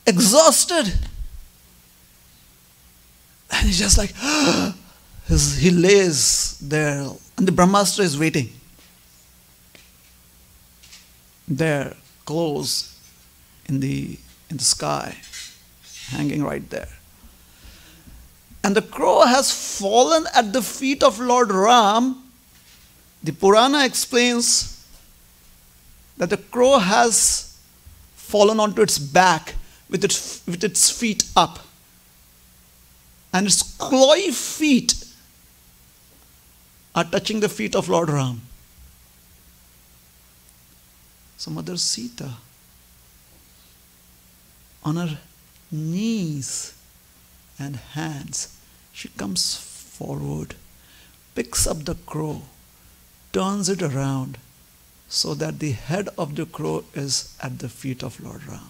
Exhausted. And he's just like, he lays there, and the Brahmastra is waiting. There, close in the sky, hanging right there. And the crow has fallen at the feet of Lord Ram. The Purana explains that the crow has fallen onto its back with its feet up. And its clawy feet are touching the feet of Lord Ram. So Mother Sita, on her knees and hands, she comes forward, picks up the crow, turns it around so that the head of the crow is at the feet of Lord Ram.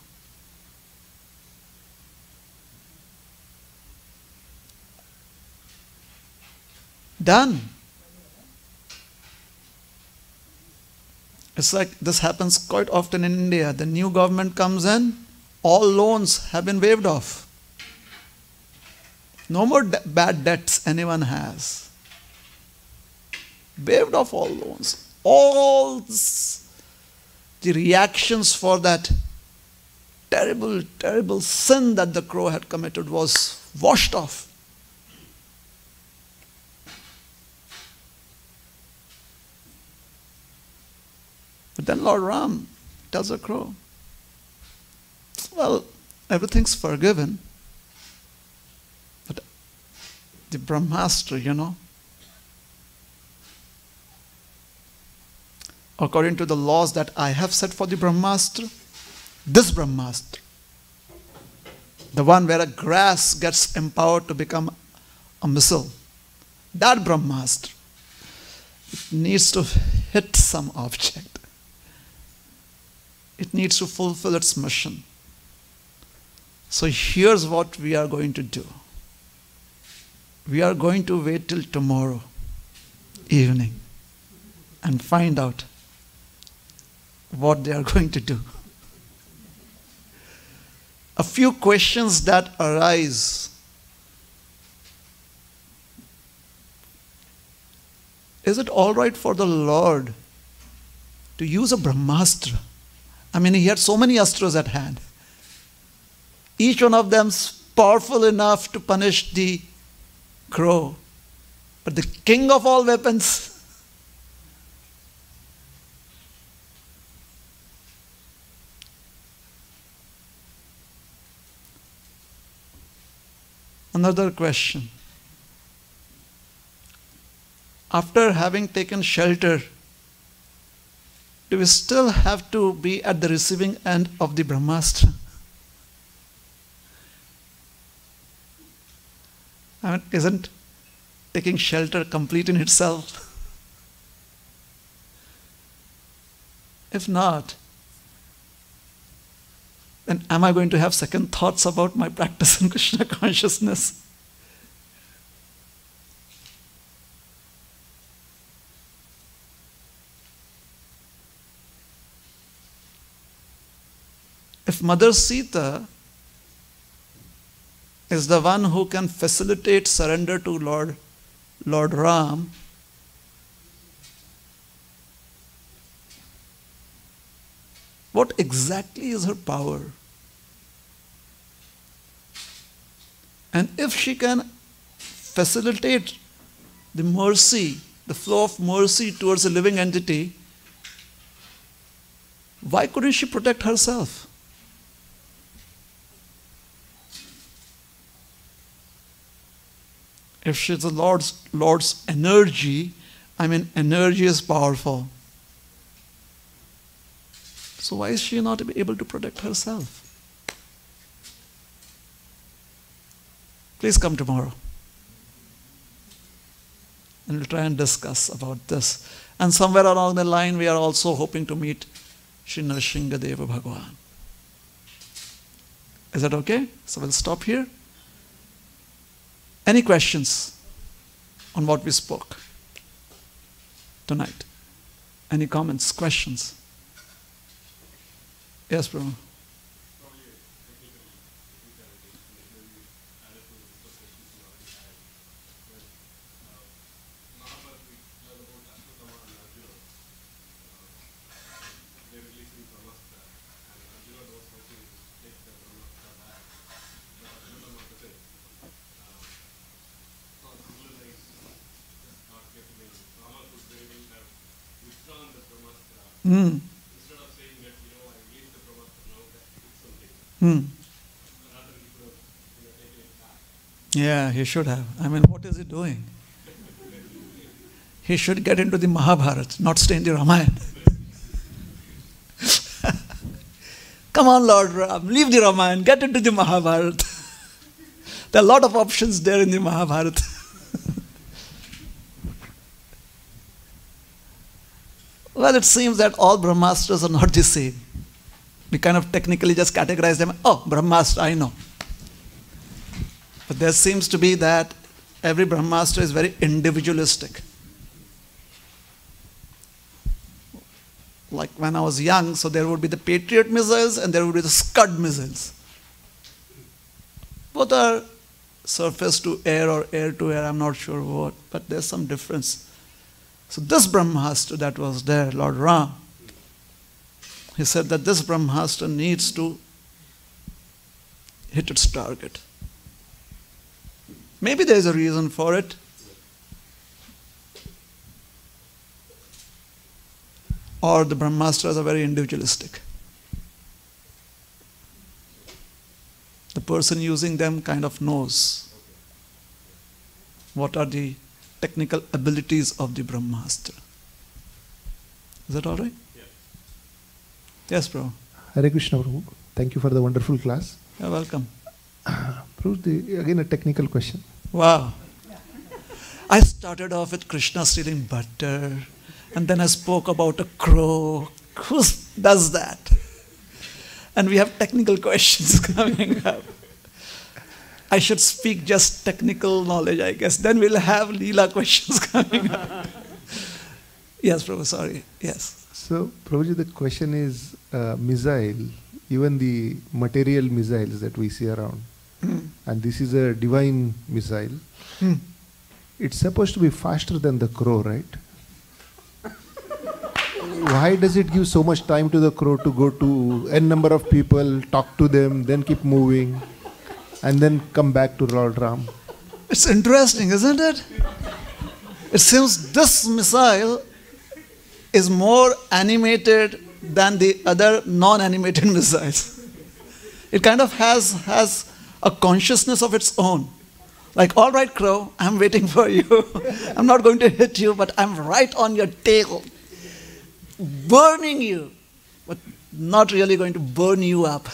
Done. It's like this happens quite often in India. The new government comes in, all loans have been waived off. No more bad debts anyone has. Waived off all loans. All the reactions for that terrible, terrible sin that the crow had committed was washed off. But then Lord Ram tells the crow, well, everything's forgiven. But the Brahmastra, according to the laws that I have set for the Brahmastra, this Brahmastra, the one where a grass gets empowered to become a missile, that Brahmastra, it needs to hit some object. It needs to fulfill its mission. So here's what we are going to do. We are going to wait till tomorrow evening and find out what they are going to do. A few questions that arise. Is it all right for the Lord to use a Brahmastra? I mean, he had so many astras at hand. Each one of them powerful enough to punish the crow. But the king of all weapons, another question. After having taken shelter, do we still have to be at the receiving end of the Brahmastra? I mean, isn't taking shelter complete in itself? If not, then am I going to have second thoughts about my practice in Krishna consciousness? If Mother Sita is the one who can facilitate surrender to Lord Ram, what exactly is her power? And if she can facilitate the mercy, the flow of mercy towards a living entity, why couldn't she protect herself? If she's the Lord's energy, I mean, energy is powerful. So why is she not able to protect herself? Please come tomorrow. And we'll try and discuss about this. And somewhere along the line, we are also hoping to meet Shri Nrsingadeva Bhagavan. Is that okay? So we'll stop here. Any questions on what we spoke tonight? Any comments, questions? Yes, Prabhu. Yeah, he should have. I mean, what is he doing? He should get into the Mahabharata, not stay in the Ramayana. Come on, Lord Ram, leave the Ramayana, get into the Mahabharata. There are a lot of options there in the Mahabharata. Well, it seems that all Brahmastras are not the same. We kind of technically just categorize them. Oh, Brahmastra, I know. But there seems to be that every Brahmastra is very individualistic. Like when I was young, so there would be the Patriot missiles and there would be the Scud missiles. Both are surface to air or air to air, I'm not sure what, but there's some difference. So this Brahmastra that was there, Lord Ram, he said that this Brahmastra needs to hit its target. Maybe there is a reason for it. Or the Brahmastras are very individualistic. The person using them kind of knows what are the technical abilities of the Brahmastra. Is that all right? Yeah. Yes, Prabhu. Hare Krishna, Prabhu. Thank you for the wonderful class. You're welcome. Prabhu, again a technical question. Wow. I started off with Krishna stealing butter, and then I spoke about a crow. Who does that? And we have technical questions coming up. I should speak just technical knowledge, I guess. Then we'll have Leela questions coming up. Yes, Prabhu, sorry. Yes. So, Prabhuji, the question is missile, even the material missiles that we see around, and this is a divine missile, it's supposed to be faster than the crow, right? Why does it give so much time to the crow to go to n number of people, talk to them, then keep moving, and then come back to Lord Ram? It's interesting, isn't it? It seems this missile is more animated than the other non-animated missiles. It kind of has a consciousness of its own. Like, all right, crow, I'm waiting for you. I'm not going to hit you, but I'm right on your tail, burning you, but not really going to burn you up.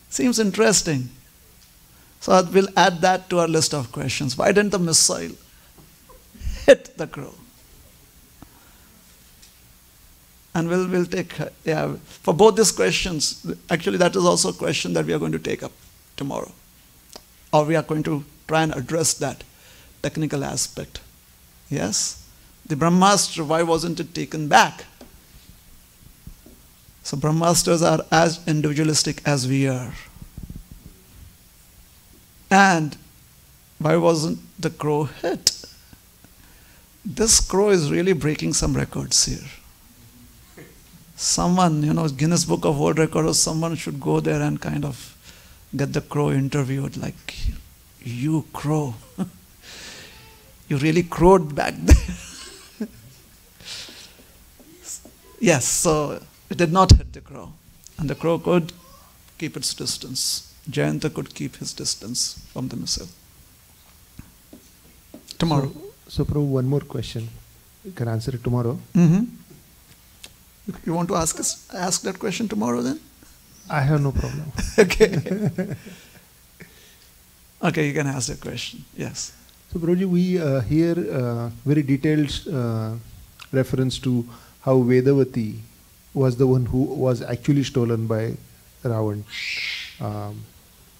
Seems interesting. So we'll add that to our list of questions. Why didn't the missile hit the crow? And we'll take, for both these questions, actually that is also a question that we are going to take up tomorrow. Or we are going to try and address that technical aspect. Yes? The Brahmastra, why wasn't it taken back? So Brahmastras are as individualistic as we are. And why wasn't the crow hit? This crow is really breaking some records here. Someone, Guinness Book of World Records, someone should go there and kind of get the crow interviewed, like, you crow. You really crowed back there. Yes, so it did not hit the crow. And the crow could keep its distance. Jayanta could keep his distance from the missile. Tomorrow. So Prabhu, one more question. You can answer it tomorrow. Mm-hmm. You want to ask that question tomorrow then? I have no problem. Okay. Okay, you can ask the question. Yes. So Prabhuji, we hear very detailed reference to how Vedavati was the one who was actually stolen by Ravan.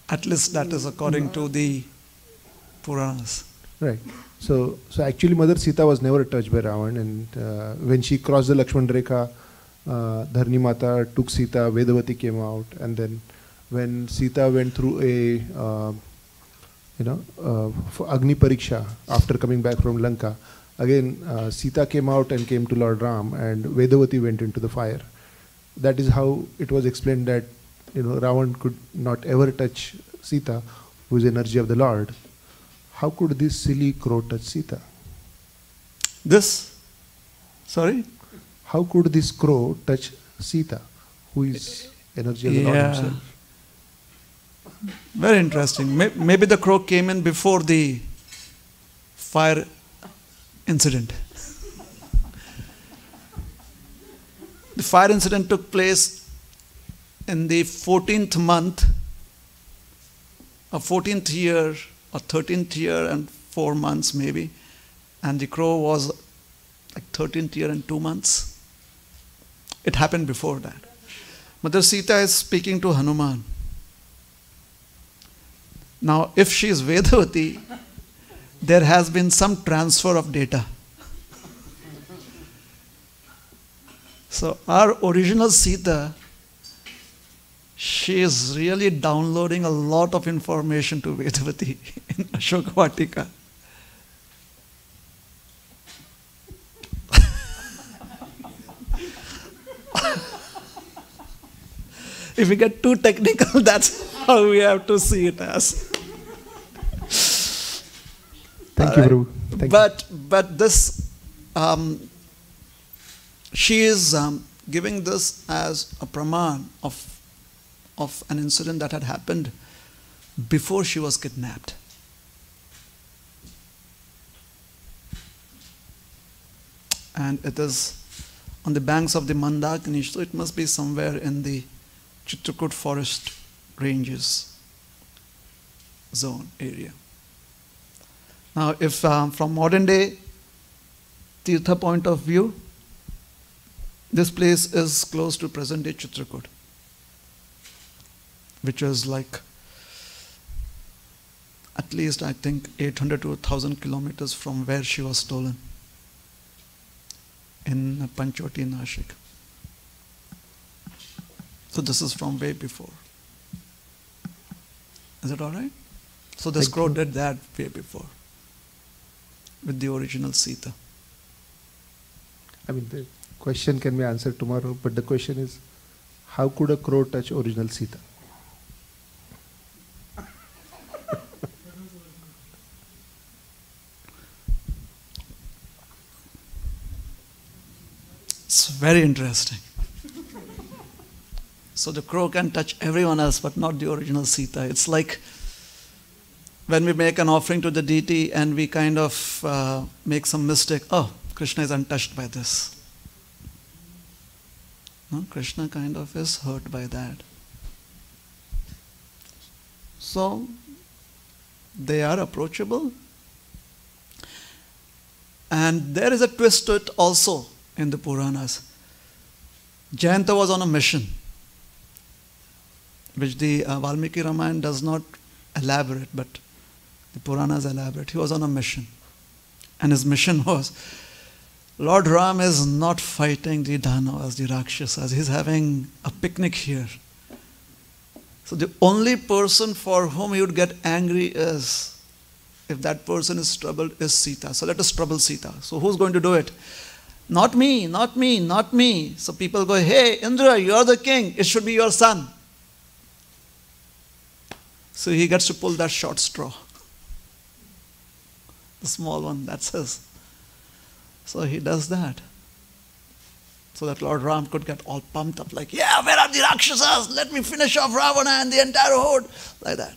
At least that is according to the Puranas. Right. So actually Mother Sita was never touched by Ravan, and when she crossed the Lakshman Rekha, Dharni Mata took Sita, Vedavati came out, and then when Sita went through a for Agni Pariksha after coming back from Lanka, again Sita came out and came to Lord Ram, and Vedavati went into the fire. That is how it was explained that Ravan could not ever touch Sita, who is the energy of the Lord. How could this silly crow touch Sita? Sorry? How could this crow touch Sita, who is energy of the Lord himself? Very interesting. Maybe the crow came in before the fire incident. The fire incident took place in the 14th month, or 14th year, or 13th year and 4 months maybe. And the crow was like 13th year and 2 months. It happened before that. Mother Sita is speaking to Hanuman. Now, if she is Vedavati, there has been some transfer of data. So our original Sita, she is really downloading a lot of information to Vedavati in Ashoka Vatika. If we get too technical, that's how we have to see it as. Thank you, Prabhu. Thank you. But this, she is giving this as a praman of an incident that had happened before she was kidnapped. And it is on the banks of the Mandakini, so it must be somewhere in the Chitrakoot forest ranges zone area. Now, if from modern day Tirtha point of view, this place is close to present day Chitrakoot, which is like at least I think 800 to 1,000 kilometers from where she was stolen in Panchoti, Nashik. So this is from way before. Is it all right? So this crow did that way before with the original Sita. I mean, the question can be answered tomorrow, but the question is, how could a crow touch original Sita? It's very interesting. So the crow can touch everyone else, but not the original Sita. It's like when we make an offering to the deity and we kind of make some mistake. Oh, Krishna is untouched by this. No, Krishna kind of is hurt by that. So They are approachable. And there is a twist to it also in the Puranas. Jayanta was on a mission, which the Valmiki Ramayana does not elaborate, but the Puranas elaborate. He was on a mission. And his mission was, Lord Ram is not fighting the Danavas, the Rakshasas. He's having a picnic here. So the only person for whom he would get angry is, if that person is troubled, is Sita. So let us trouble Sita. So who's going to do it? Not me, not me, not me. So people go, hey, Indra, you're the king. It should be your son. So he gets to pull that short straw. The small one, that's his. So he does that. So that Lord Ram could get all pumped up like, yeah, where are the Rakshasas? Let me finish off Ravana and the entire horde. Like that.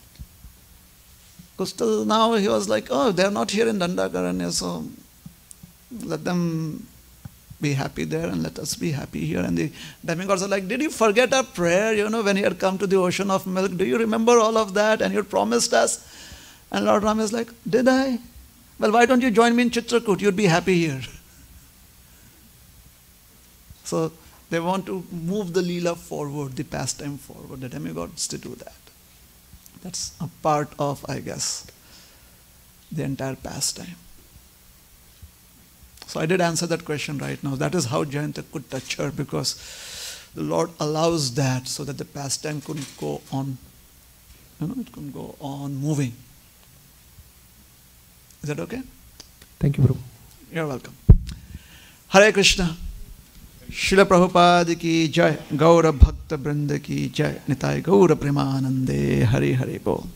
Because till now he was like, oh, they're not here in Dandakaranya, so let them be happy there and let us be happy here. And the demigods are like, did you forget our prayer, when he had come to the ocean of milk? Do you remember all of that? And you promised us? And Lord Ram is like, did I? Well, why don't you join me in Chitrakoot? You'd be happy here. So they want to move the Leela forward, the pastime forward. The demigods to do that. That's a part of, I guess, the entire pastime. So I did answer that question right now. That is how Jayanta could touch her, because the Lord allows that so that the pastime couldn't go on. It couldn't go on moving. Is that okay? Thank you, Prabhu. You're welcome. Hare Krishna. Srila Prabhupada ki jai. Gaura Bhakta Brinda ki jai. Nitai Gaura Premanande. Hari Hari Bol.